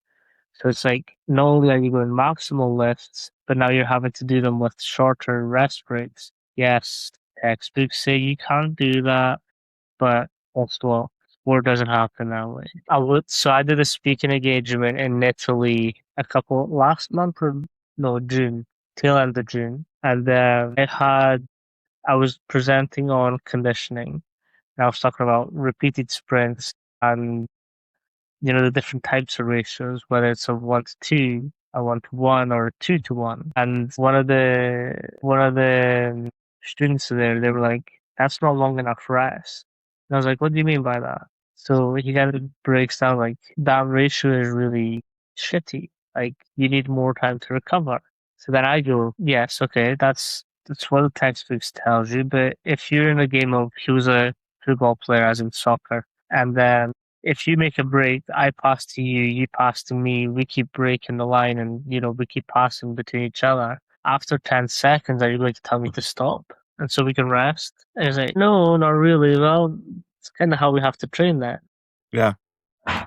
So it's like not only are you going maximal lifts, but now you're having to do them with shorter rest breaks. Yes, textbooks say you can't do that, but that's well, sport doesn't happen that way. So I did a speaking engagement in Italy last month or no, June, tail end of June. And I was presenting on conditioning. And I was talking about repeated sprints and the different types of ratios, whether it's a 1-to-2, a 1-to-1, or a 2-to-1. And one of the students there, they were like, "That's not long enough rest." And I was like, "What do you mean by that?" So he kind of breaks down like that ratio is really shitty. Like you need more time to recover. So then I go, "Yes, okay, that's what the textbooks tells you. But if you're in a game of he was a football player, as in soccer, and then if you make a break, I pass to you, you pass to me, we keep breaking the line and, we keep passing between each other. After 10 seconds, are you going to tell me to stop? And so we can rest? And he's like, no, not really. Well, it's kind of how we have to train that. Yeah.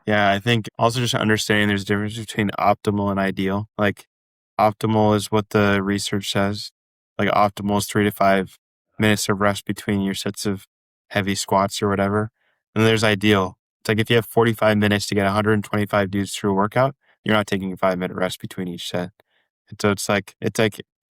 Yeah. I think also just understanding there's a difference between optimal and ideal. Like optimal is what the research says. Like optimal is 3 to 5 minutes of rest between your sets of heavy squats or whatever. And there's ideal. It's like if you have 45 minutes to get 125 dudes through a workout, you're not taking a 5-minute rest between each set. And so it's like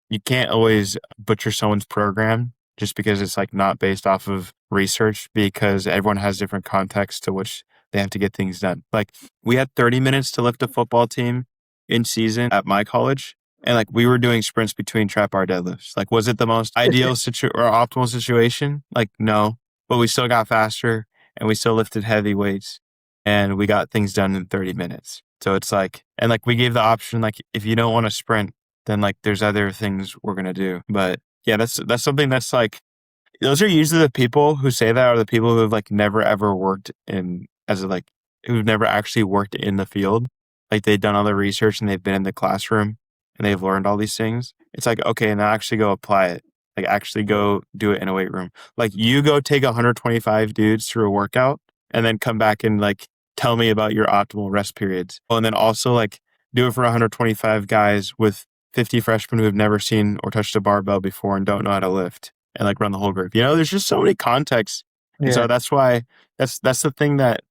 you can't always butcher someone's program just because it's like not based off of research, because everyone has different context to which they have to get things done. Like we had 30 minutes to lift a football team in season at my college. And like we were doing sprints between trap bar deadlifts. Like, was it the most ideal or optimal situation? Like, no, but we still got faster and we still lifted heavy weights and we got things done in 30 minutes. So it's like, and like we gave the option, like if you don't want to sprint, then like there's other things we're going to do. But yeah, that's something that's like, those are usually the people who say that are the people who have like never ever worked who've never actually worked in the field. Like they've done all the research and they've been in the classroom and they've learned all these things. It's like, okay, now actually go apply it. Like actually go do it in a weight room. Like you go take 125 dudes through a workout and then come back and like tell me about your optimal rest periods. And then also like do it for 125 guys with 50 freshmen who have never seen or touched a barbell before and don't know how to lift, and like run the whole group. There's just so many contexts. And so that's why that's the thing that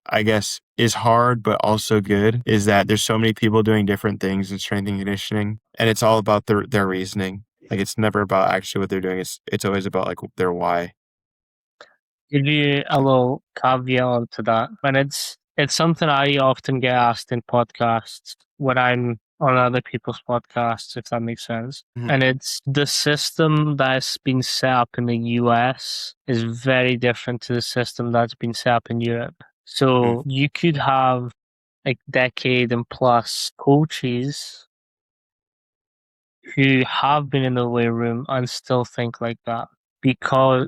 I guess is hard, but also good, is that there's so many people doing different things in strength and conditioning, and it's all about their reasoning. Like it's never about actually what they're doing. It's always about like their why. Give you a little caveat onto that. And it's something I often get asked in podcasts when I'm on other people's podcasts, if that makes sense. Mhm. And it's the system that's been set up in the US is very different to the system that's been set up in Europe. So you could have like decade and plus coaches who have been in the weight room and still think like that.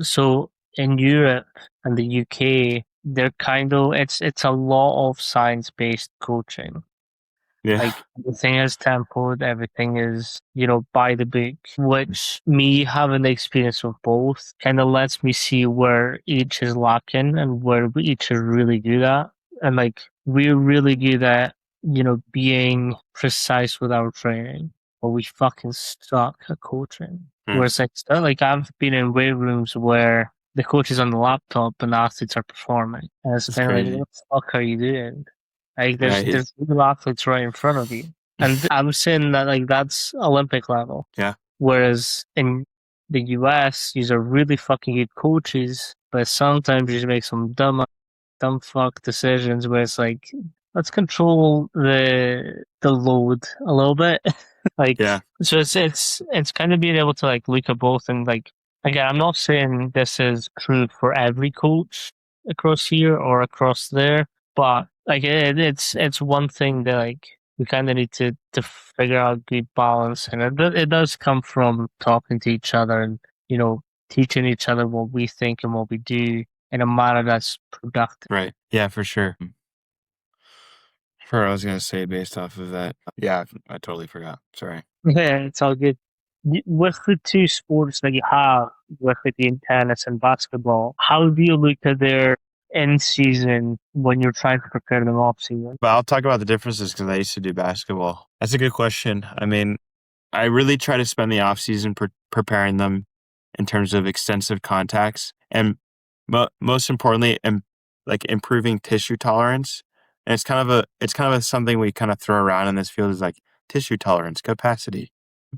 So in Europe and the UK, they're kind of it's a lot of science-based coaching. Yeah. Like everything is templated, everything is, by the book, which me having the experience of both kind of lets me see where each is lacking and where each is really good at. And like we're really good at, being precise with our training, but we fucking suck at coaching. Hmm. Whereas like I've been in weight rooms where the coach is on the laptop and the athletes are performing. And it's That's kind of like, crazy. what the fuck are you doing? Like Right. there's real athletes right in front of you. And I'm saying that like that's Olympic level. Yeah. Whereas in the US, these are really fucking good coaches, but sometimes you just make some dumb fuck decisions where it's like, let's control the load a little bit. Like, Yeah. so it's kind of being able to like look at both and like, again, I'm not saying this is true for every coach across here or across there, but like it's one thing that like we kind of need to figure out good balance, and it does come from talking to each other and teaching each other what we think and what we do in a manner that's productive. Right. Yeah, for sure. For what I was gonna say based off of that. Yeah, I totally forgot. Sorry. Yeah, it's all good. With the two sports that you have, with it being tennis and basketball, how do you look at their end season when you're trying to prepare them off season? But I'll talk about the differences because I used to do basketball. That's a good question. I mean, I really try to spend the off season preparing them in terms of extensive contacts and most importantly, like improving tissue tolerance. And it's kind of a something we kind of throw around in this field is like tissue tolerance, capacity.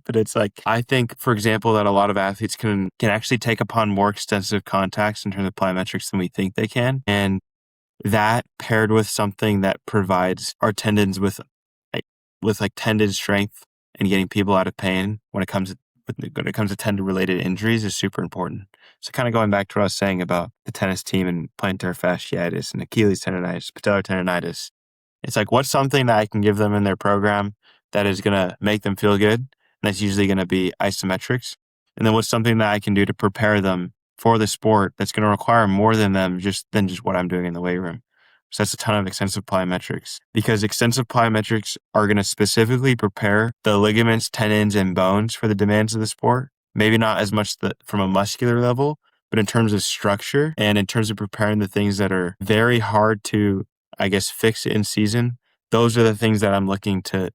But it's like I think, for example, that a lot of athletes can actually take upon more extensive contacts in terms of plyometrics than we think they can, and that paired with something that provides our tendons with tendon strength and getting people out of pain when it comes to tendon related injuries is super important. So kind of going back to what I was saying about the tennis team and plantar fasciitis and Achilles tendonitis, patellar tendonitis. It's like, what's something that I can give them in their program that is going to make them feel good? And that's usually going to be isometrics. And then what's something that I can do to prepare them for the sport that's going to require more than just what I'm doing in the weight room. So that's a ton of extensive plyometrics because extensive plyometrics are going to specifically prepare the ligaments, tendons, and bones for the demands of the sport. Maybe not as much from a muscular level, but in terms of structure and in terms of preparing the things that are very hard to, I guess, fix in season. Those are the things that I'm looking to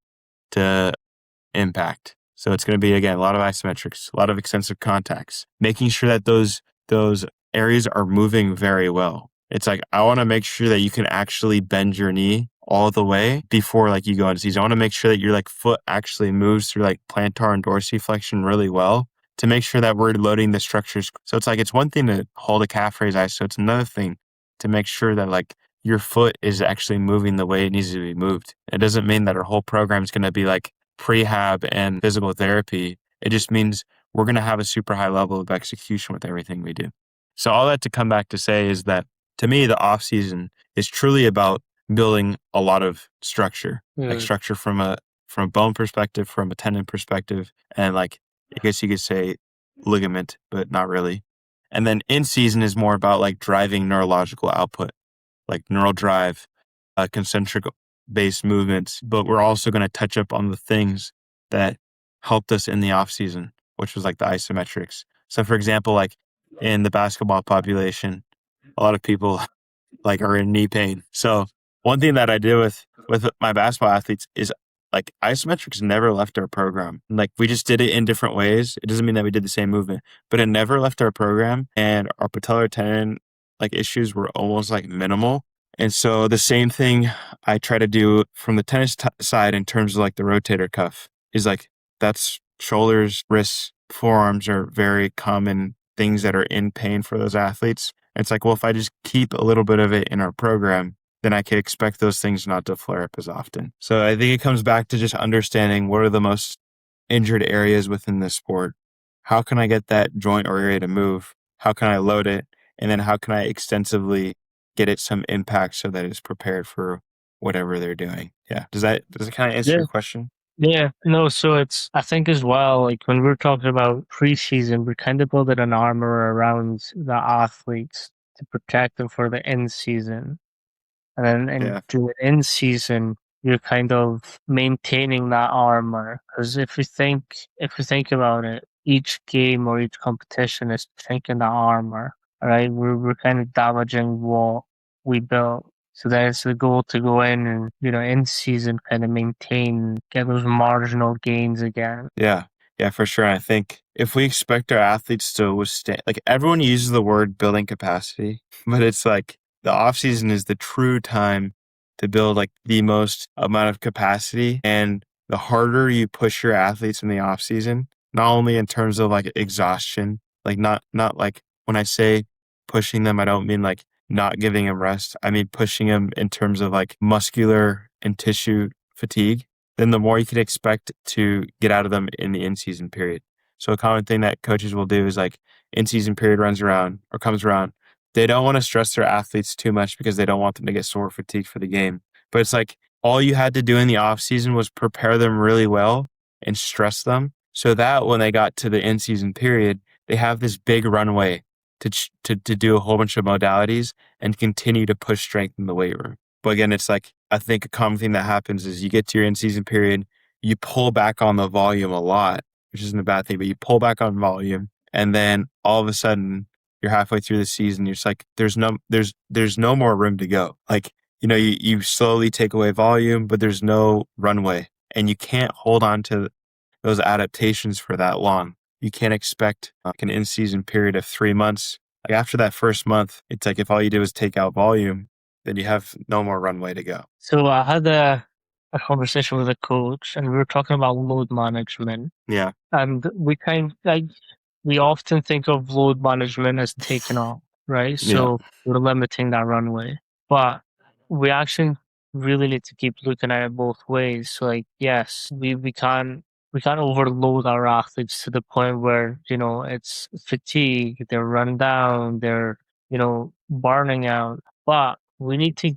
impact. So it's going to be, again, a lot of isometrics, a lot of extensive contacts, making sure that those areas are moving very well. It's like, I want to make sure that you can actually bend your knee all the way before like you go into season. I want to make sure that your like foot actually moves through like plantar and dorsiflexion really well to make sure that we're loading the structures. So it's like, it's one thing to hold a calf raise iso. It's another thing to make sure that like your foot is actually moving the way it needs to be moved. It doesn't mean that our whole program is going to be like prehab and physical therapy. It just means we're going to have a super high level of execution with everything we do. So all that to come back to say is that to me, the off season is truly about building a lot of structure, like structure from a bone perspective, from a tendon perspective, and like, I guess you could say ligament, but not really. And then in season is more about like driving neurological output, like neural drive, concentric based movements. But we're also going to touch up on the things that helped us in the off season, which was like the isometrics. So for example, like in the basketball population, a lot of people like are in knee pain. So one thing that I do with my basketball athletes is like isometrics never left our program. Like we just did it in different ways. It doesn't mean that we did the same movement, but it never left our program. And our patellar tendon like issues were almost like minimal. And so the same thing I try to do from the tennis side in terms of like the rotator cuff is like that's shoulders, wrists, forearms are very common things that are in pain for those athletes. And it's like, well, if I just keep a little bit of it in our program, then I could expect those things not to flare up as often. So I think it comes back to just understanding what are the most injured areas within the sport. How can I get that joint or area to move? How can I load it? And then how can I extensively get it some impact so that it's prepared for whatever they're doing? Yeah. Does it kind of answer your question? Yeah, no, so I think as well, like when we're talking about preseason, we're kind of building an armor around the athletes to protect them for the end season. And then Yeah. during in season, you're kind of maintaining that armor. Because if you think about it, each game or each competition is shrinking that armor. All right, we're kind of damaging what we built. So then it's the goal to go in and in season kind of maintain, get those marginal gains again. Yeah. Yeah, for sure. And I think if we expect our athletes to withstand, like everyone uses the word building capacity, but it's like the off season is the true time to build like the most amount of capacity. And the harder you push your athletes in the off season, not only in terms of like exhaustion, like not like when I say pushing them, I don't mean like not giving them rest. I mean pushing them in terms of like muscular and tissue fatigue, then the more you can expect to get out of them in the in-season period. So a common thing that coaches will do is like in-season period runs around or comes around. They don't want to stress their athletes too much because they don't want them to get sore fatigue for the game. But it's like all you had to do in the off season was prepare them really well and stress them so that when they got to the in-season period, they have this big runway to do a whole bunch of modalities and continue to push strength in the weight room. But again, it's like, I think a common thing that happens is you get to your in-season period, you pull back on the volume a lot, which isn't a bad thing, but you pull back on volume. And then all of a sudden you're halfway through the season. You're just like, there's no more room to go. Like, you slowly take away volume, but there's no runway and you can't hold on to those adaptations for that long. You can't expect like an in-season period of 3 months. Like after that first month, it's like if all you do is take out volume, then you have no more runway to go. So I had a conversation with a coach, and we were talking about load management. Yeah. And we often think of load management as taking off, right? Yeah. So we're limiting that runway. But we actually really need to keep looking at it both ways. So like, yes, we can't overload our athletes to the point where, it's fatigue, they're run down, they're, burning out. But we need to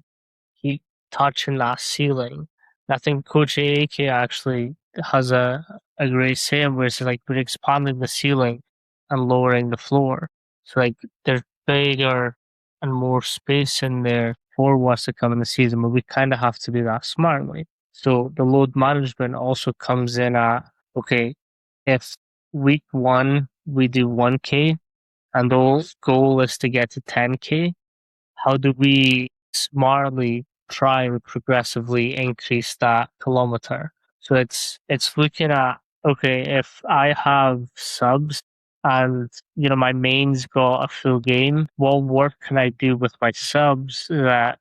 keep touching that ceiling. I think Coach AK actually has a great saying where it's like we're expanding the ceiling and lowering the floor. So like there's bigger and more space in there for what's to come in the season, but we kind of have to do that smartly. So the load management also comes in at, okay, if week one we do 1K and the goal is to get to 10K, how do we smartly try and progressively increase that kilometer? So it's looking at, okay, if I have subs and my mains got a full game, what work can I do with my subs that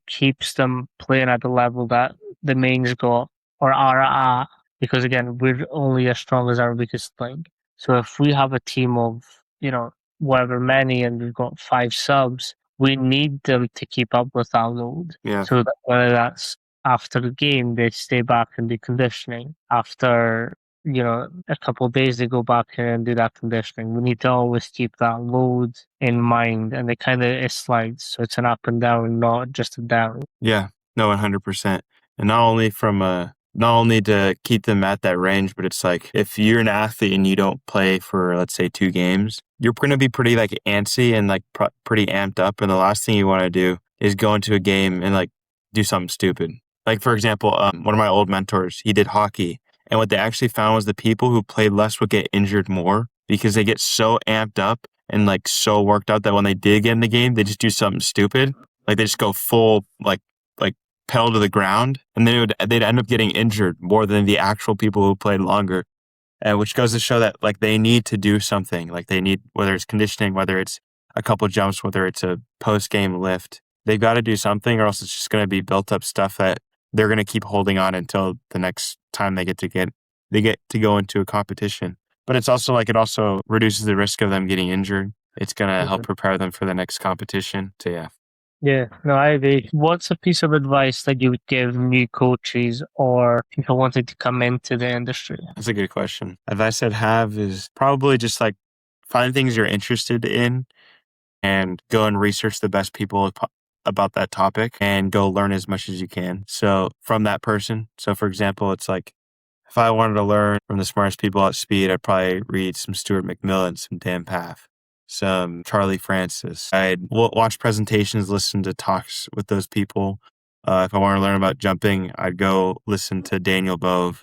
keeps them playing at the level that the mains got or are at? Because again, we're only as strong as our weakest link. So if we have a team of whatever many and we've got 5 subs, we need them to keep up with our load. Yeah. So that whether that's after the game, they stay back and do conditioning. After, a couple of days, they go back and do that conditioning. We need to always keep that load in mind, and it kind of slides. So it's an up and down, not just a down. Yeah. No, 100%. And not only to keep them at that range, but it's like if you're an athlete and you don't play for, let's say, 2 games, you're going to be pretty like antsy and like pretty amped up. And the last thing you want to do is go into a game and like do something stupid. Like, for example, one of my old mentors, he did hockey. And what they actually found was the people who played less would get injured more because they get so amped up and like so worked out that when they did get in the game, they just do something stupid. Like they just go full like pedal to the ground, and then they'd end up getting injured more than the actual people who played longer. Which goes to show that like they need to do something. Like they need, whether it's conditioning, whether it's a couple jumps, whether it's a post-game lift, they've got to do something, or else it's just going to be built up stuff that they're going to keep holding on until the next time they get to go into a competition. But it's also like, it also reduces the risk of them getting injured. It's going to help prepare them for the next competition. So yeah. Yeah, no, I agree. What's a piece of advice that you would give new coaches or people wanting to come into the industry? That's a good question. Advice I'd have is probably just like find things you're interested in and go and research the best people about that topic and go learn as much as you can. So from that person. So for example, it's like if I wanted to learn from the smartest people at speed, I'd probably read some Stuart McMillan, some Dan Paff, some Charlie Francis. I'd watch presentations, listen to talks with those people. If I want to learn about jumping, I'd go listen to Daniel Bove.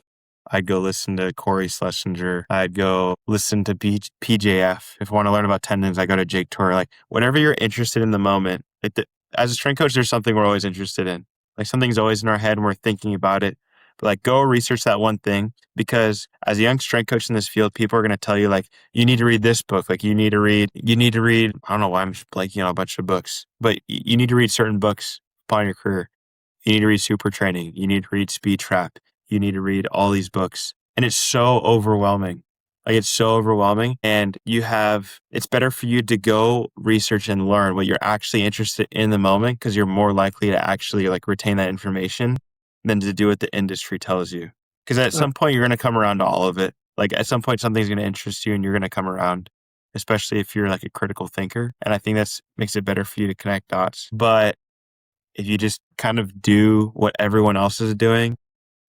I'd go listen to Corey Schlesinger. I'd go listen to PJF. If I want to learn about tendons, I go to Jake Torre. Like whatever you're interested in the moment. As a strength coach, there's something we're always interested in. Like something's always in our head and we're thinking about it. But like go research that one thing, because as a young strength coach in this field, people are going to tell you like, you need to read this book. Like you need to read, I don't know why I'm just blanking on a bunch of books, but you need to read certain books upon your career. You need to read Super Training. You need to read Speed Trap. You need to read all these books. And it's so overwhelming. Like it's so overwhelming. And it's better for you to go research and learn what you're actually interested in the moment, because you're more likely to actually like retain that information than to do what the industry tells you. Because at some point you're going to come around to all of it. Like at some point something's going to interest you and you're going to come around, especially if you're like a critical thinker. And I think that's makes it better for you to connect dots. But if you just kind of do what everyone else is doing,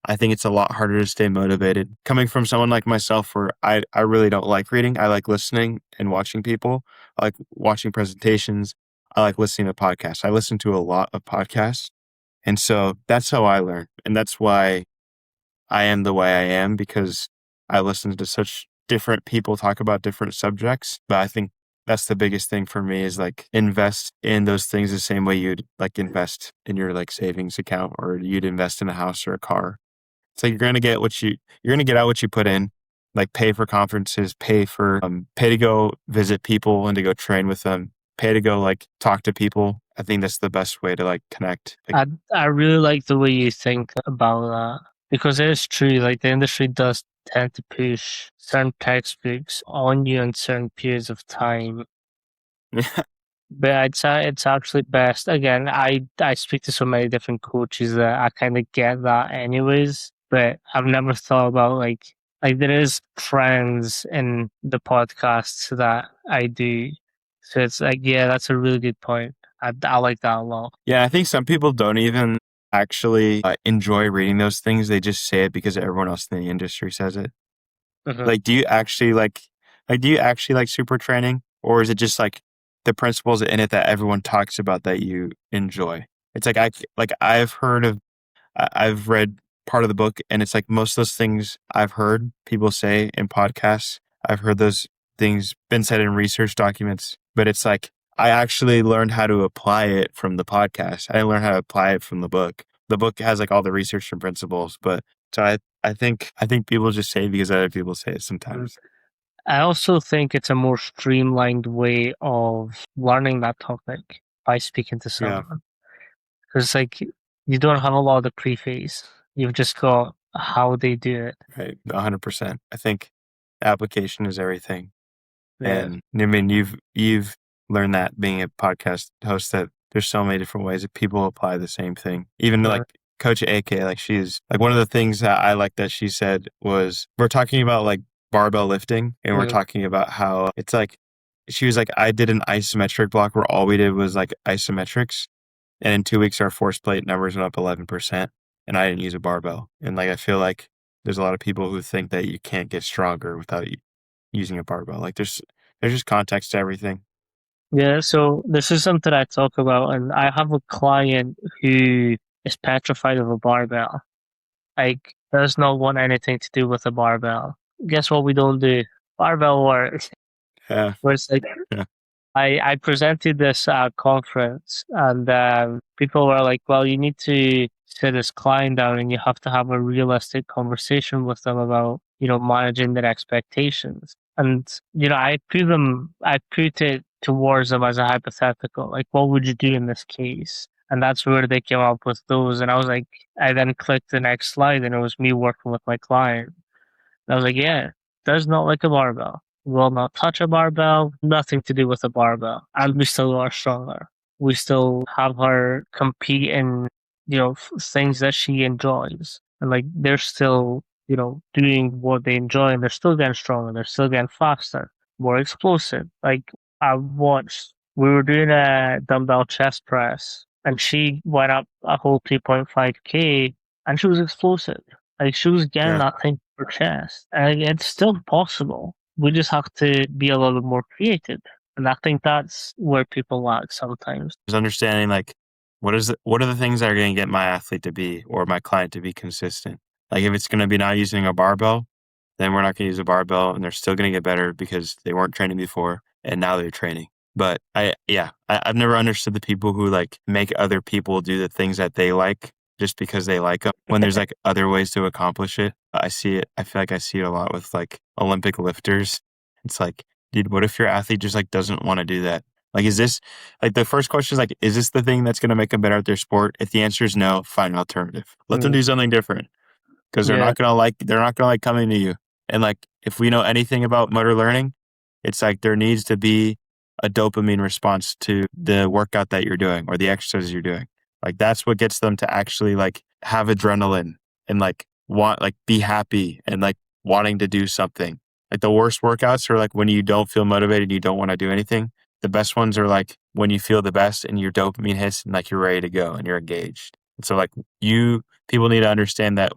I think it's a lot harder to stay motivated. Coming from someone like myself where I really don't like reading. I like listening and watching people. I like watching presentations. I like listening to podcasts. I listen to a lot of podcasts. And so that's how I learn. And that's why I am the way I am, because I listen to such different people talk about different subjects. But I think that's the biggest thing for me is like invest in those things the same way you'd like invest in your like savings account, or you'd invest in a house or a car. So you're going to get out what you put in, like pay for conferences, pay to go visit people and to go train with them, pay to go like talk to people. I think that's the best way to like connect. Like, I really like the way you think about that, because it is true. Like the industry does tend to push certain textbooks on you in certain periods of time. But I'd say it's actually best. Again, I speak to so many different coaches that I kind of get that anyways. But I've never thought about like there is trends in the podcasts that I do. So it's like, yeah, that's a really good point. I like that a lot. Yeah, I think some people don't even actually enjoy reading those things. They just say it because everyone else in the industry says it. Mm-hmm. Like, do you actually like super training, or is it just like the principles in it that everyone talks about that you enjoy? It's like I've read part of the book, and it's like most of those things I've heard people say in podcasts. I've heard those things been said in research documents, but it's like I actually learned how to apply it from the podcast. I didn't learn how to apply it from the book. The book has like all the research and principles, but so I think people just say it because other people say it sometimes. I also think it's a more streamlined way of learning that topic by speaking to Yeah, someone. Because like you don't have a lot of the preface. You've just got how they do it. right. 100%. I think application is everything. Yeah. And I mean, you've learned that being a podcast host, that there's so many different ways that people apply the same thing. Even like Coach AK, like she's like one of the things that I like that she said was, we're talking about like barbell lifting, and we're talking about how it's like, she was like, I did an isometric block where all we did was like isometrics. And in 2 weeks, our force plate numbers went up 11%, and I didn't use a barbell. And like, I feel like there's a lot of people who think that you can't get stronger without using a barbell. Like there's just context to everything. Yeah, so this is something I talk about, and I have a client who is petrified of a barbell. Like, does not want anything to do with a barbell. Guess what we don't do? Barbell work. Yeah. Where it's like, Yeah. I presented this at a conference, and people were like, well, you need to sit this client down and you have to have a realistic conversation with them about, managing their expectations. And, I put it towards them as a hypothetical, like, what would you do in this case? And that's where they came up with those. And I was like, I then clicked the next slide and it was me working with my client. And I was like, yeah, does not like a barbell. Will not touch a barbell, nothing to do with a barbell. And we still are stronger. We still have her compete in, things that she enjoys. And like, they're still, doing what they enjoy, and they're still getting stronger. They're still getting faster, more explosive. Like, we were doing a dumbbell chest press, and she went up a whole 3.5K, and she was explosive. Like, she was getting that thing for chest. And it's still possible. We just have to be a little bit more creative. And I think that's where people lack sometimes. Just understanding like what are the things that are going to get my athlete to be or my client to be consistent? Like if it's going to be not using a barbell, then we're not going to use a barbell and they're still going to get better because they weren't training before and now they're training. But I've never understood the people who like make other people do the things that they like just because they like them when there's like other ways to accomplish it. I see it. I feel like I see it a lot with like Olympic lifters. It's like, dude, what if your athlete just like doesn't want to do that? Like, is this like the first question is like, is this the thing that's going to make them better at their sport? If the answer is no, find an alternative. Let them do something different because Yeah. they're not gonna like coming to you. And like, if we know anything about motor learning, it's like there needs to be a dopamine response to the workout that you're doing or the exercises you're doing. Like that's what gets them to actually like have adrenaline and like want like be happy and like wanting to do something. Like the worst workouts are like when you don't feel motivated, you don't want to do anything. The best ones are like when you feel the best and your dopamine hits and like you're ready to go and you're engaged. And so like people need to understand that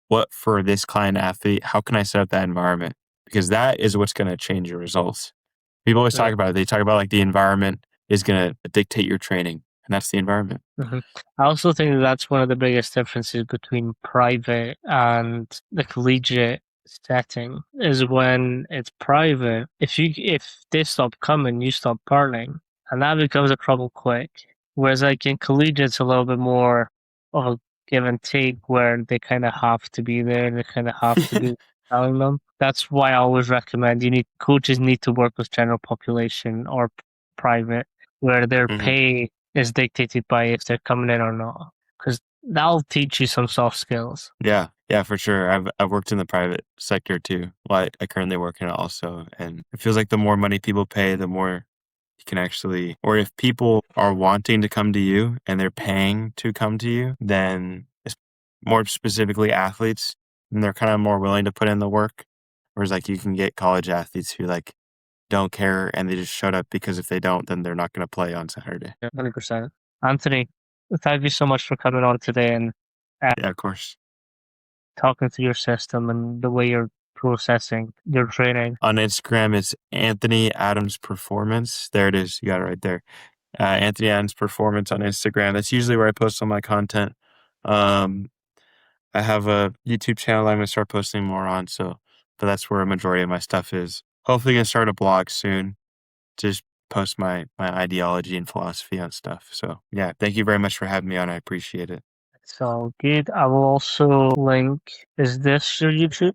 what for this client athlete, how can I set up that environment? Because that is what's going to change your results. People always talk about it. They talk about like the environment is going to dictate your training, and that's the environment. I also think that's one of the biggest differences between private and the collegiate setting is when it's private. If they stop coming, you stop partying, and that becomes a problem quick. Whereas like in collegiate, it's a little bit more of a give and take where they kind of have to be there. They kind of have to be telling them. That's why I always recommend coaches need to work with general population or private where their pay is dictated by if they're coming in or not, because that'll teach you some soft skills. Yeah, for sure. I've worked in the private sector too. Well, I currently work in it also, and it feels like the more money people pay, the more you can actually, or if people are wanting to come to you and they're paying to come to you, then it's more specifically athletes, and they're kind of more willing to put in the work. Whereas like you can get college athletes who like don't care and they just shut up because if they don't, then they're not going to play on Saturday. Yeah, 100%. Anthony, thank you so much for coming on today and Yeah, of course. talking through your system and the way you're processing your training. On Instagram, it's Anthony Adams Performance. There it is. You got it right there. Anthony Adams Performance on Instagram. That's usually where I post all my content. I have a YouTube channel I'm going to start posting more on, but that's where a majority of my stuff is. Hopefully going to start a blog soon. Just post my ideology and philosophy on stuff. So yeah, thank you very much for having me on. I appreciate it. So good. I will also link, is this your YouTube?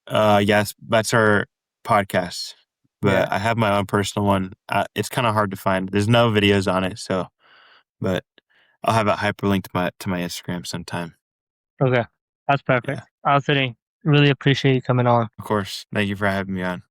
Yes, that's our podcast, but Yeah. I have my own personal one. It's kind of hard to find. There's no videos on it, but I'll have it hyperlinked to my Instagram sometime. Okay, that's perfect. Yeah. Anthony, really appreciate you coming on. Of course. Thank you for having me on.